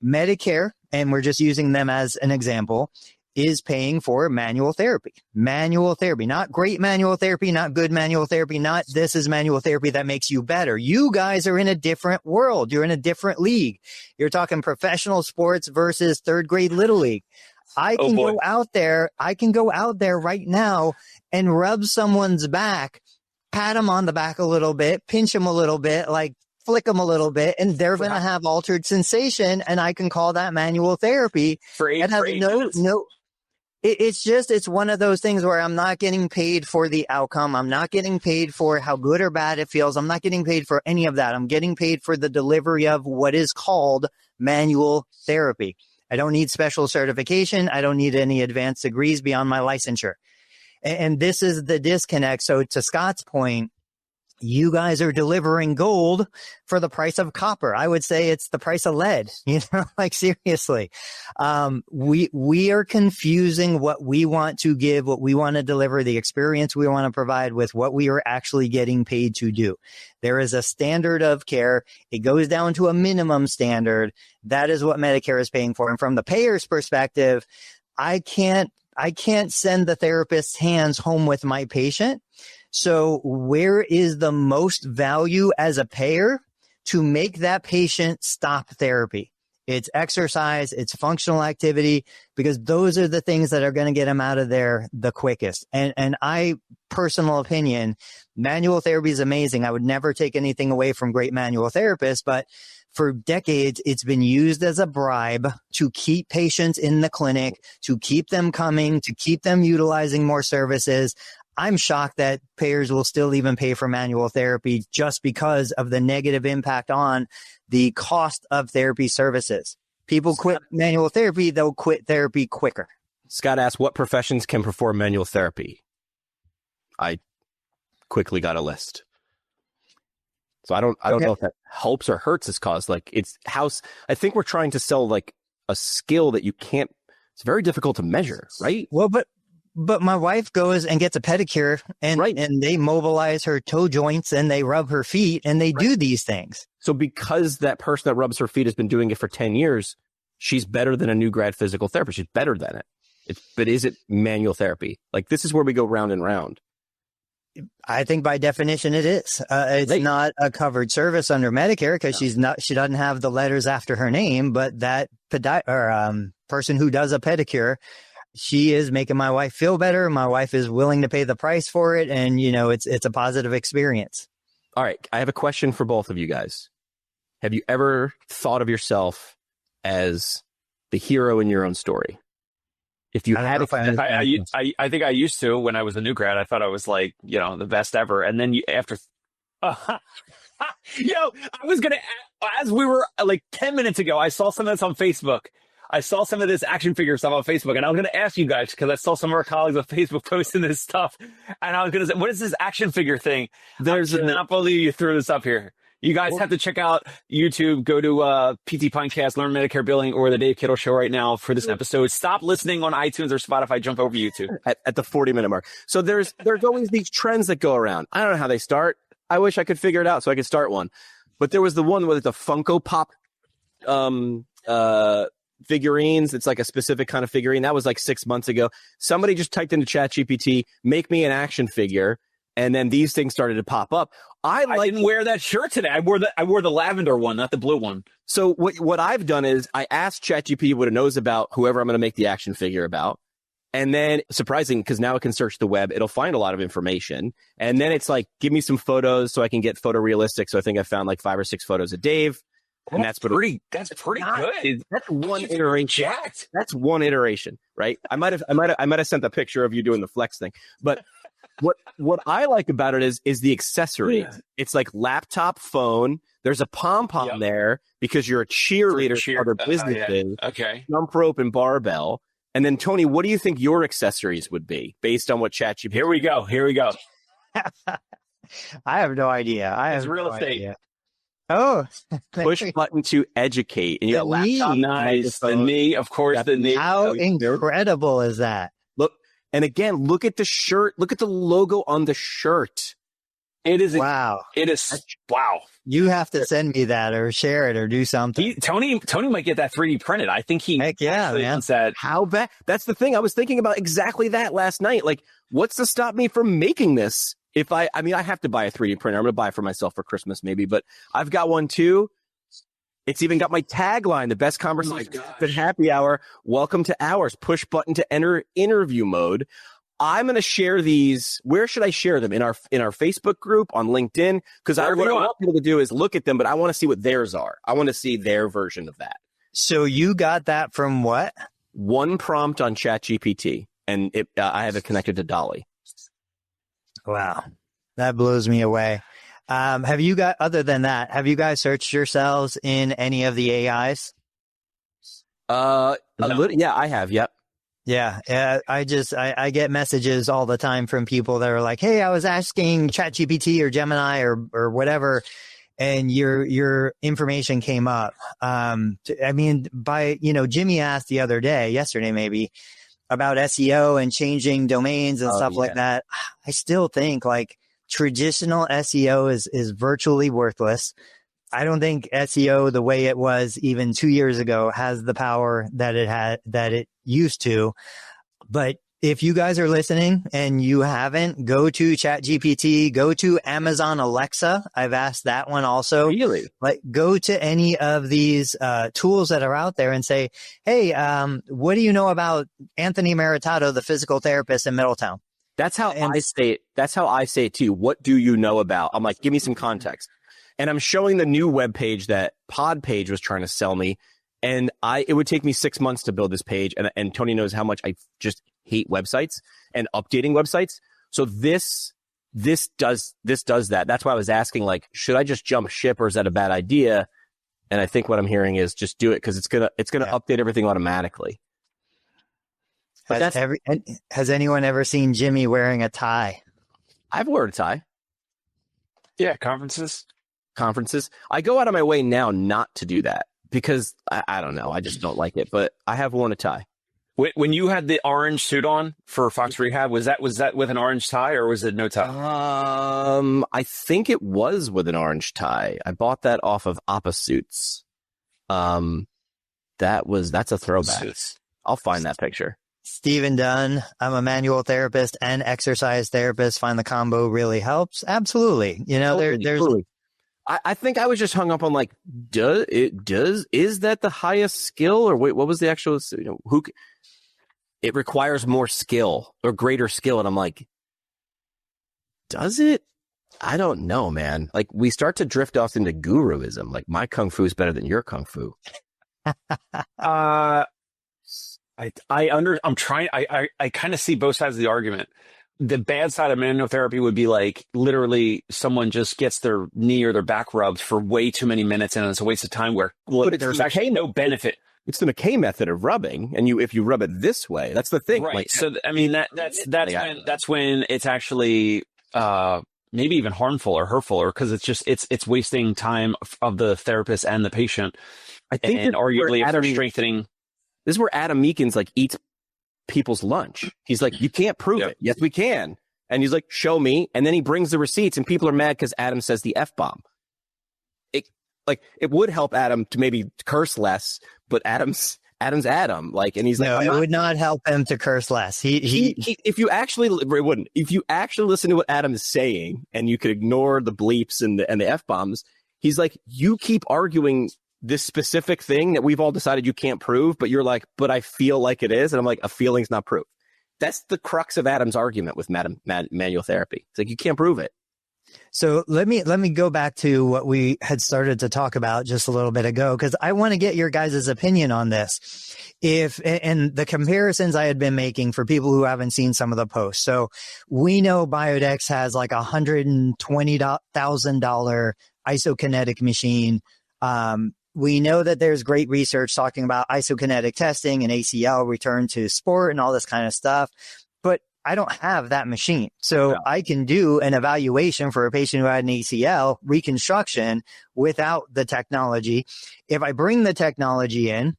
Medicare, and we're just using them as an example, is paying for manual therapy. Manual therapy, not great manual therapy, not good manual therapy, not this is manual therapy that makes you better. You guys are in a different world. You're in a different league. You're talking professional sports versus 3rd grade little league. I can go out there right now and rub someone's back, pat them on the back a little bit, pinch them a little bit, flick them a little bit, and they're going to have altered sensation, and I can call that manual therapy. It's one of those things where I'm not getting paid for the outcome. I'm not getting paid for how good or bad it feels. I'm not getting paid for any of that. I'm getting paid for the delivery of what is called manual therapy. I don't need special certification. I don't need any advanced degrees beyond my licensure. And this is the disconnect. So to Scott's point, you guys are delivering gold for the price of copper. I would say it's the price of lead, seriously. We are confusing what we want to give, what we want to deliver, the experience we want to provide with what we are actually getting paid to do. There is a standard of care. It goes down to a minimum standard. That is what Medicare is paying for. And from the payer's perspective, I can't send the therapist's hands home with my patient. So where is the most value as a payer to make that patient stop therapy? It's exercise, it's functional activity, because those are the things that are going to get them out of there the quickest. And personal opinion, manual therapy is amazing. I would never take anything away from great manual therapists, but for decades, it's been used as a bribe to keep patients in the clinic, to keep them coming, to keep them utilizing more services. I'm shocked that payers will still even pay for manual therapy just because of the negative impact on the cost of therapy services. People quit manual therapy, they'll quit therapy quicker. Scott asked, what professions can perform manual therapy? I quickly got a list. So I don't know if that helps or hurts this cause. I think we're trying to sell a skill that it's very difficult to measure, right? Well, but my wife goes and gets a pedicure and they mobilize her toe joints and they rub her feet and they do these things. So because that person that rubs her feet has been doing it for 10 years, she's better than a new grad physical therapist. She's better than it. But is it manual therapy? This is where we go round and round. I think by definition it is. It's not a covered service under Medicare because she doesn't have the letters after her name, but that person who does a pedicure, she is making my wife feel better. My wife is willing to pay the price for it. And, it's a positive experience. All right. I have a question for both of you guys. Have you ever thought of yourself as the hero in your own story? If you had, I think I used to when I was a new grad. I thought I was like, the best ever. And then I was going to, as we were like 10 minutes ago, I saw some of this on Facebook. I saw some of this action figure stuff on Facebook, and I was going to ask you guys because I saw some of our colleagues on Facebook posting this stuff, and I was going to say, what is this action figure thing? I cannot believe you threw this up here. You guys have to check out YouTube, go to PT Pintcast, Learn Medicare Billing, or the Dave Kittle Show right now for this episode. Stop listening on iTunes or Spotify. Jump over to YouTube. At the 40-minute mark. So there's always these trends that go around. I don't know how they start. I wish I could figure it out so I could start one. But there was the one with the Funko Pop figurines. It's like a specific kind of figurine. That was like 6 months ago. Somebody just typed into ChatGPT, make me an action figure. And then these things started to pop up. I didn't wear that shirt today. I wore the lavender one, not the blue one. So what I've done is I asked ChatGPT what it knows about whoever I'm going to make the action figure about. And then surprising, because now it can search the web, it'll find a lot of information. And then it's like, give me some photos so I can get photorealistic. So I think I found like 5 or 6 photos of Dave. And that's pretty good. That's one iteration. Jacked. That's one iteration, right? I might have sent a picture of you doing the flex thing. But what I like about it is the accessory. Yeah. It's like laptop, phone. There's a pom-pom there because you're a cheerleader for other businesses. Yeah. Okay. Jump rope and barbell. And then, Tony, what do you think your accessories would be based on what ChatGPT? Here we go. I have no idea. It's real estate. Idea. Oh, push button to educate. And you got laptop. Nice. The knee, of course. The knee. How incredible is that? Look, and again, look at the shirt. Look at the logo on the shirt. It is wow. It is wow. You have to send me that or share it or do something. Tony might get that 3D printed. I think he. Heck yeah, man. Said, how bad? That's the thing. I was thinking about exactly that last night. Like, what's to stop me from making this? If I have to buy a 3D printer. I'm going to buy it for myself for Christmas maybe, but I've got one too. It's even got my tagline, the best conversation at happy hour. Welcome to ours. Push button to enter interview mode. I'm going to share these. Where should I share them? In our Facebook group, on LinkedIn? Because what I want people to do is look at them, but I want to see what theirs are. I want to see their version of that. So you got that from what? One prompt on ChatGPT, and I have it connected to Dolly. Wow. That blows me away. Other than that, have you guys searched yourselves in any of the AIs? No. Yeah, I have. Yep. Yeah. I get messages all the time from people that are like, hey, I was asking ChatGPT or Gemini or whatever, and your information came up. Jimmy asked yesterday maybe, about SEO and changing domains and stuff like that. I still think like traditional SEO is virtually worthless. I don't think SEO the way it was even 2 years ago has the power that it used to. But if you guys are listening and you haven't, go to ChatGPT, go to Amazon Alexa. I've asked that one also. Really? Like, go to any of these tools that are out there and say, hey, what do you know about Anthony Maritato, the physical therapist in Middletown? That's how I say it. That's how I say it too. What do you know about? I'm like, give me some context. And I'm showing the new webpage that Podpage was trying to sell me. And it would take me 6 months to build this page. And Tony knows how much I just hate websites and updating websites. So this does that. That's why I was asking, like, should I just jump ship or is that a bad idea? And I think what I'm hearing is just do it because it's gonna update everything automatically. Has anyone ever seen Jimmy wearing a tie? I've worn a tie. Yeah, conferences. I go out of my way now not to do that because I don't know. I just don't like it. But I have worn a tie. When you had the orange suit on for Fox Rehab, was that with an orange tie or was it no tie? I think it was with an orange tie. I bought that off of Appa Suits. That's a throwback. Suits. I'll find that picture. Stephen Dunn, I'm a manual therapist and exercise therapist. Find the combo really helps. Absolutely. You know, there's totally. I think I was just hung up on like, is that the highest skill, or wait, what was the actual, it requires more skill or greater skill. And I'm like, does it? I don't know, man. Like, we start to drift off into guruism. Like, my kung fu is better than your kung fu. I'm trying. I kind of see both sides of the argument. The bad side of manual therapy would be like literally someone just gets their knee or their back rubbed for way too many minutes, and it's a waste of time. Where there's actually no benefit. It's the McKay method of rubbing, and if you rub it this way, that's the thing. Right. Like, so I mean that's when it's actually maybe even harmful or hurtful, or because it's wasting time of the therapist and the patient. I think, and arguably if they're strengthening. This is where Adam Meekins like eats people's lunch. He's like, you can't prove it. Yes, we can. And he's like, show me. And then he brings the receipts, and people are mad because Adam says the F-bomb. It would help Adam to maybe curse less, but Adam's Adam. Like, and he's like, no, it would not help him to curse less. If you actually, it wouldn't. If you actually listen to what Adam is saying, and you could ignore the bleeps and the F-bombs, he's like, you keep arguing this specific thing that we've all decided you can't prove, but you're like, but I feel like it is. And I'm like, a feeling's not proof. That's the crux of Adam's argument with manual therapy. It's like, you can't prove it. So let me go back to what we had started to talk about just a little bit ago, because I want to get your guys' opinion on this. And the comparisons I had been making for people who haven't seen some of the posts. So we know Biodex has like $120,000 isokinetic machine. We know that there's great research talking about isokinetic testing and ACL return to sport and all this kind of stuff, but I don't have that machine. So I can do an evaluation for a patient who had an ACL reconstruction without the technology. If I bring the technology in,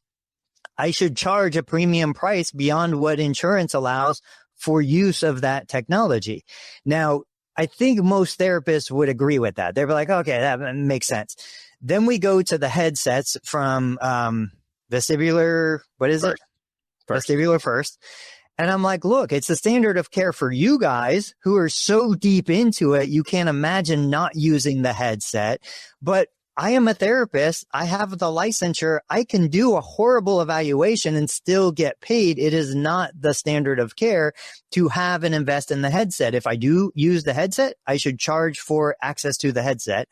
I should charge a premium price beyond what insurance allows for use of that technology. Now, I think most therapists would agree with that. They'd be like, okay, that makes sense. Then we go to the headsets from vestibular, what is it? Vestibular First. And I'm like, look, it's the standard of care for you guys who are so deep into it, you can't imagine not using the headset. But I am a therapist. I have the licensure. I can do a horrible evaluation and still get paid. It is not the standard of care to have and invest in the headset. If I do use the headset, I should charge for access to the headset.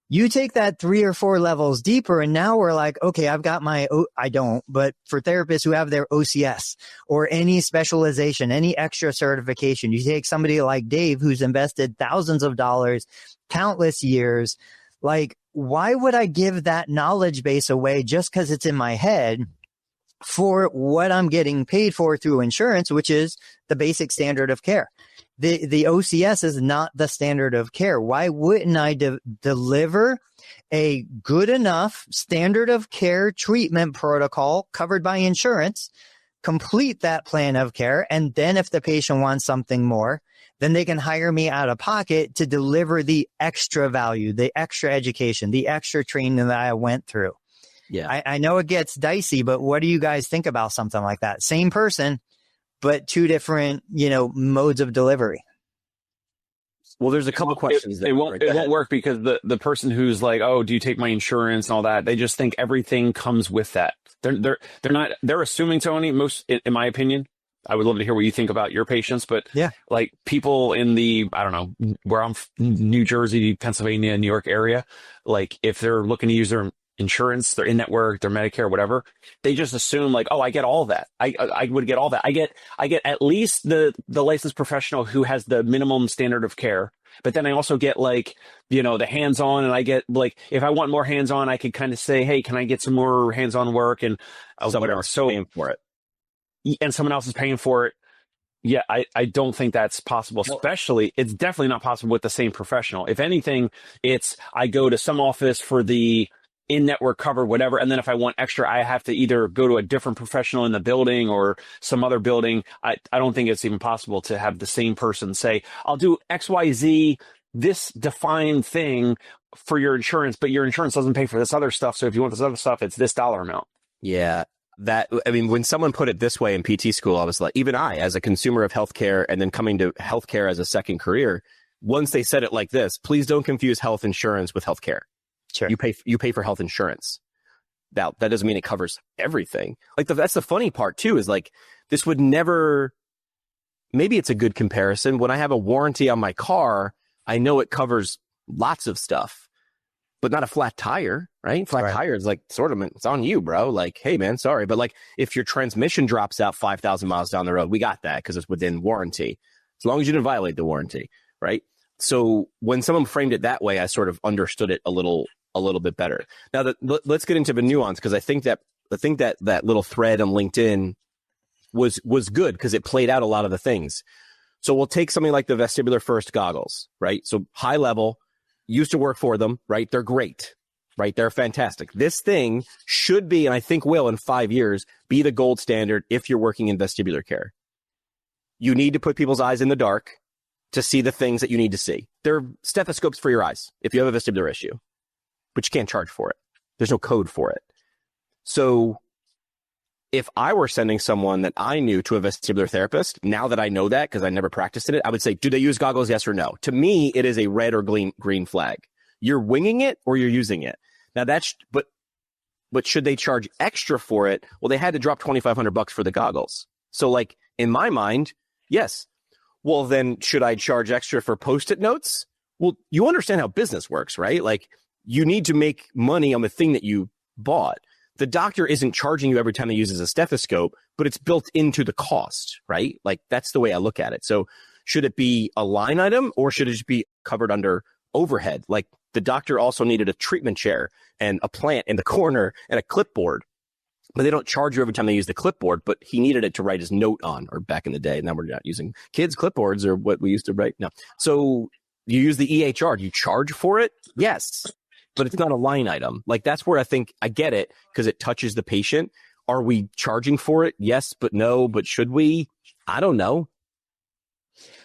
You take that 3 or 4 levels deeper, and now we're like, okay, I've got I don't, but for therapists who have their OCS or any specialization, any extra certification, you take somebody like Dave who's invested thousands of dollars, countless years. Like, why would I give that knowledge base away just because it's in my head for what I'm getting paid for through insurance, which is the basic standard of care? The OCS is not the standard of care. Why wouldn't I deliver a good enough standard of care treatment protocol covered by insurance, complete that plan of care, and then if the patient wants something more, then they can hire me out of pocket to deliver the extra value, the extra education, the extra training that I went through. Yeah, I know it gets dicey, but what do you guys think about something like that? Same person, but 2 different, modes of delivery. Well, there's a couple questions. It won't work because the person who's like, oh, do you take my insurance and all that? They just think everything comes with that. They're assuming, Tony, in my opinion. I would love to hear what you think about your patients, but like people in the, I don't know, where I'm, New Jersey, Pennsylvania, New York area, like if they're looking to use their insurance, their in-network, their Medicare, whatever, they just assume like, oh, I get all that. I would get all that. I get at least the licensed professional who has the minimum standard of care. But then I also get like, the hands-on, and I get like, if I want more hands-on, I could kind of say, hey, can I get some more hands-on work and whatever. So paying for it. And someone else is paying for it. Yeah, I don't think that's possible. Especially, it's definitely not possible with the same professional. If anything, it's I go to some office for the in-network cover, whatever, and then if I want extra, I have to either go to a different professional in the building or some other building. I don't think it's even possible to have the same person say, I'll do XYZ, this defined thing for your insurance, but your insurance doesn't pay for this other stuff. So if you want this other stuff, it's this dollar amount. Yeah. when someone put it this way in PT school, I was like, even I, as a consumer of healthcare and then coming to healthcare as a second career, once they said it like this, please don't confuse health insurance with healthcare. Sure. You pay for health insurance. Now, that doesn't mean it covers everything. Like that's the funny part too, is like, this would never, maybe it's a good comparison. When I have a warranty on my car, I know it covers lots of stuff, but not a flat tire, right? Flat tire is like sort of, it's on you, bro. Like, hey man, sorry. But like if your transmission drops out 5,000 miles down the road, we got that because it's within warranty. As long as you didn't violate the warranty, right? So when someone framed it that way, I sort of understood it a little bit better. Now let's get into the nuance, because I think that little thread on LinkedIn was good because it played out a lot of the things. So we'll take something like the vestibular first goggles, right? So high level, used to work for them, right? They're great, right? They're fantastic. This thing should be, and I think will in 5 years, be the gold standard if you're working in vestibular care. You need to put people's eyes in the dark to see the things that you need to see. They're stethoscopes for your eyes if you have a vestibular issue, but you can't charge for it. There's no code for it. So if I were sending someone that I knew to a vestibular therapist, now that I know that because I never practiced in it, I would say, do they use goggles? Yes or no? To me, it is a red or green flag. You're winging it or you're using it. Now but should they charge extra for it? Well, they had to drop $2,500 for the goggles. So like in my mind, yes. Well, then should I charge extra for Post-it notes? Well, you understand how business works, right? Like you need to make money on the thing that you bought. The doctor isn't charging you every time he uses a stethoscope, but it's built into the cost, right? Like that's the way I look at it. So should it be a line item or should it just be covered under overhead? Like the doctor also needed a treatment chair and a plant in the corner and a clipboard, but they don't charge you every time they use the clipboard, but he needed it to write his note on, or back in the day. Now we're not using kids' clipboards or what we used to write. No. So you use the EHR. Do you charge for it? Yes. But it's not a line item. Like that's where I think I get it because it touches the patient. Are we charging for it? Yes, but no. But should we? I don't know.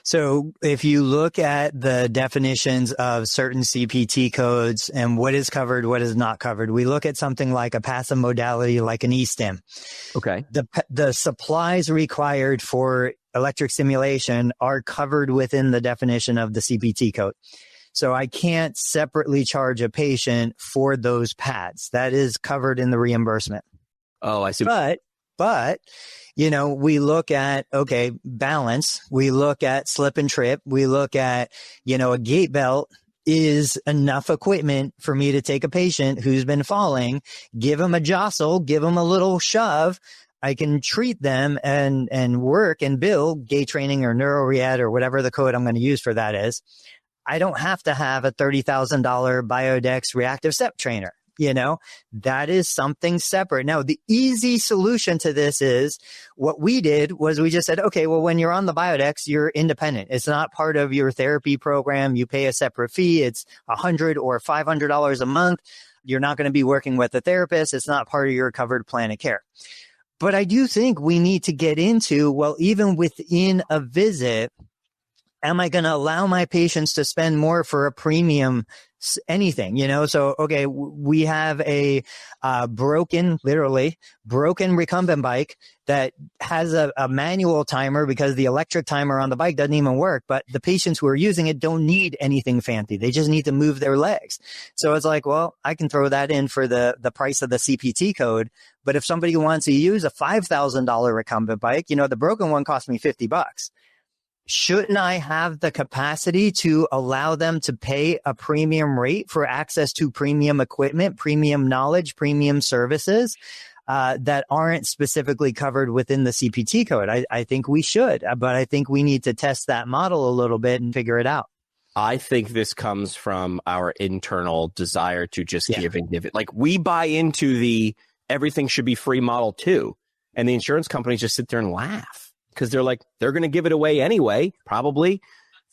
So if you look at the definitions of certain CPT codes and what is covered, what is not covered, we look at something like a passive modality like an e-stim. Okay. The supplies required for electric stimulation are covered within the definition of the CPT code. So I can't separately charge a patient for those pads. That is covered in the reimbursement. Oh, I see. But, you know, we look at, okay, balance. We look at slip and trip. We look at, you know, a gait belt is enough equipment for me to take a patient who's been falling, give them a jostle, give them a little shove. I can treat them and work and bill gait training or neurorehab or whatever the code I'm going to use for that is. I don't have to have a $30,000 Biodex reactive step trainer. You know, that is something separate. Now, the easy solution to this is what we did was we just said, okay, well, when you're on the Biodex, you're independent. It's not part of your therapy program. You pay a separate fee. It's $100 or $500 a month. You're not going to be working with a therapist. It's not part of your covered plan of care. But I do think we need to get into, well, even within a visit, am I going to allow my patients to spend more for a premium anything, you know? So, okay, we have a broken recumbent bike that has a manual timer because the electric timer on the bike doesn't even work, but the patients who are using it don't need anything fancy. They just need to move their legs. So it's like, well, I can throw that in for the price of the CPT code. But if somebody wants to use a $5,000 recumbent bike, you know, the broken one cost me $50. Shouldn't I have the capacity to allow them to pay a premium rate for access to premium equipment, premium knowledge, premium services that aren't specifically covered within the CPT code? I think we should, but I think we need to test that model a little bit and figure it out. I think this comes from our internal desire to just give it. Like we buy into the everything should be free model too. And the insurance companies just sit there and laugh. Because they're like, they're going to give it away anyway, probably,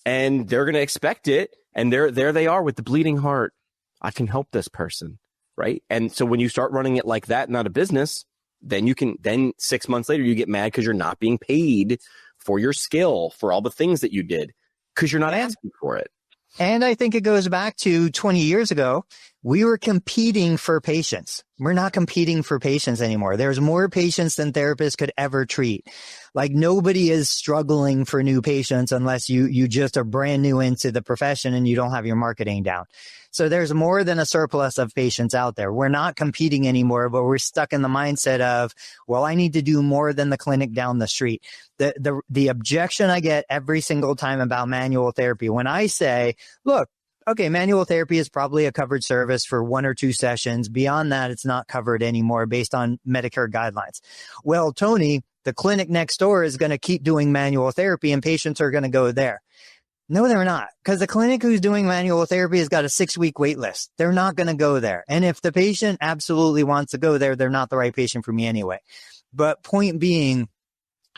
and they're going to expect it. And there they are with the bleeding heart. I can help this person, right? And so when you start running it like that, not a business, then 6 months later, you get mad because you're not being paid for your skill, for all the things that you did, because you're not asking for it. And I think it goes back to 20 years ago we were competing for patients. We're not competing for patients anymore. There's more patients than therapists could ever treat. Like nobody is struggling for new patients unless you just are brand new into the profession and you don't have your marketing down. So there's more than a surplus of patients out there. We're not competing anymore, but we're stuck in the mindset of, well, I need to do more than the clinic down the street. The objection I get every single time about manual therapy, when I say, look, okay, manual therapy is probably a covered service for 1 or 2 sessions. Beyond that, it's not covered anymore based on Medicare guidelines. Well, Tony, the clinic next door is going to keep doing manual therapy and patients are going to go there. No, they're not, because the clinic who's doing manual therapy has got a 6-week wait list. They're not going to go there. And if the patient absolutely wants to go there, they're not the right patient for me anyway. But point being,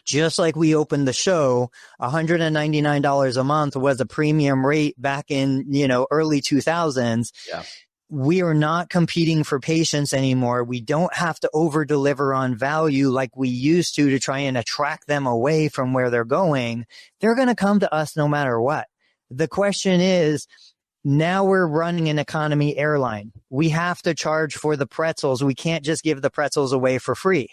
just like we opened the show, $199 a month was a premium rate back in, early 2000s. Yeah. We are not competing for patients anymore. We don't have to over deliver on value like we used to try and attract them away from where they're going. They're going to come to us no matter what. The question is, now we're running an economy airline. We have to charge for the pretzels. We can't just give the pretzels away for free.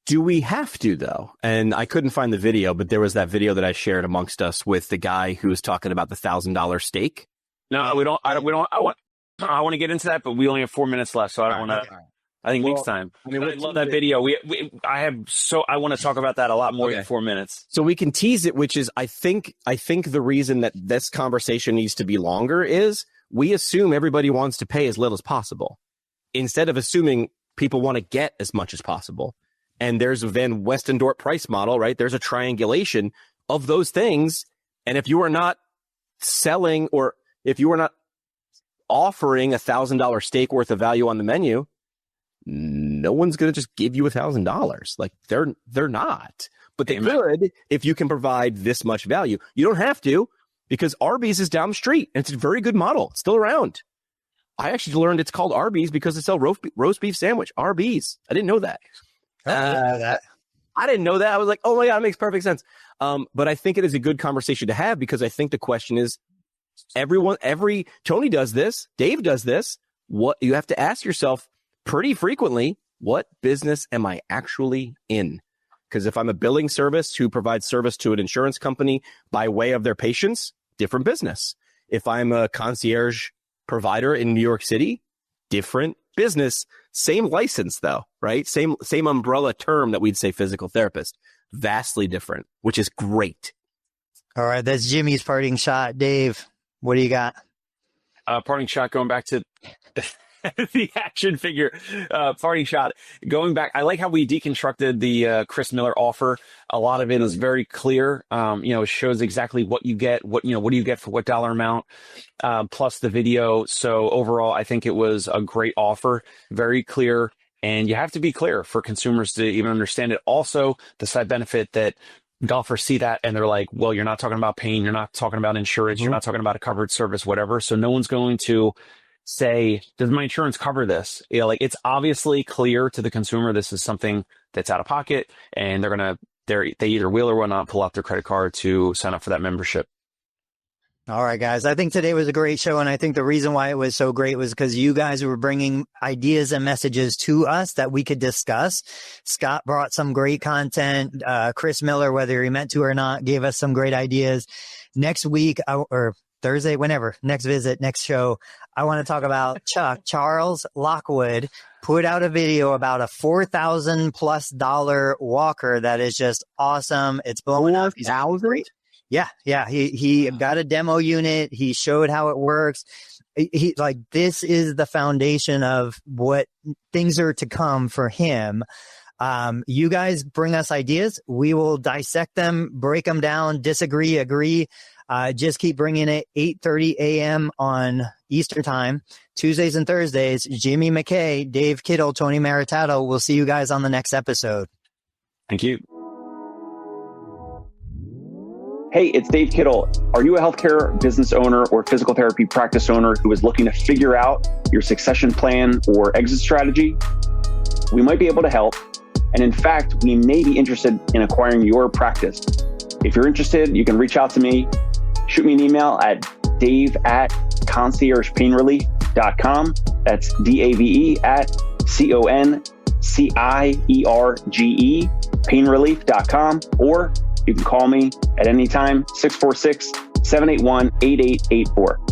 Do we have to, though? And I couldn't find the video, but there was that video that I shared amongst us with the guy who was talking about the $1,000 steak. No, we don't. I want to get into that, but we only have 4 minutes left, so I don't want to. I think next time. I love that video. I want to talk about that a lot more than 4 minutes. So we can tease it, which is, I think the reason that this conversation needs to be longer is we assume everybody wants to pay as little as possible instead of assuming people want to get as much as possible. And there's a Van Westendorp price model, right? There's a triangulation of those things. And if you are not selling, or if you are not offering $1,000 steak worth of value on the menu, no one's going to just give you $1,000. Like they're not, but they could if you can provide this much value. You don't have to, because Arby's is down the street and it's a very good model. It's still around. I actually learned it's called Arby's because they sell roast beef sandwich. Arby's. I didn't know that. I didn't know that. I was like, oh my God, it makes perfect sense. But I think it is a good conversation to have, because I think the question is, Tony does this, Dave does this. What you have to ask yourself pretty frequently, what business am I actually in? Because if I'm a billing service who provides service to an insurance company by way of their patients, different business. If I'm a concierge provider in New York City, different business. Same license though, right? Same umbrella term that we'd say physical therapist. Vastly different, which is great. All right, that's Jimmy's parting shot. Dave, what do you got? Parting shot, going back to the action figure. Parting shot, going back. I like how we deconstructed the Chris Miller offer. A lot of it is very clear. It shows exactly what you get, what do you get for what dollar amount, plus the video. So overall, I think it was a great offer, very clear. And you have to be clear for consumers to even understand it. Also, the side benefit that golfers see that and they're like, well, you're not talking about pain, you're not talking about insurance, you're not talking about a covered service, whatever. So no one's going to say, does my insurance cover this? It's obviously clear to the consumer this is something that's out of pocket, and they either will or will not pull out their credit card to sign up for that membership. All right, guys. I think today was a great show, and I think the reason why it was so great was because you guys were bringing ideas and messages to us that we could discuss. Scott brought some great content. Chris Miller, whether he meant to or not, gave us some great ideas. Next week, or Thursday, whenever, next visit, next show, I want to talk about Charles Lockwood put out a video about a $4,000+ walker that is just awesome. It's blowing up. He's great. Yeah. He got a demo unit. He showed how it works. This is the foundation of what things are to come for him. You guys bring us ideas. We will dissect them, break them down, disagree, agree. Just keep bringing it. 8:30 a.m. on Eastern time, Tuesdays and Thursdays. Jimmy McKay, Dave Kittle, Tony Maritato. We'll see you guys on the next episode. Thank you. Hey, it's Dave Kittle. Are you a healthcare business owner or physical therapy practice owner who is looking to figure out your succession plan or exit strategy? We might be able to help. And in fact, we may be interested in acquiring your practice. If you're interested, you can reach out to me. Shoot me an email at dave@conciergepainrelief.com. DaveCierge.com. That's DAVE at CONCIERGE, painrelief.com, or you can call me at any time, 646-781-8884.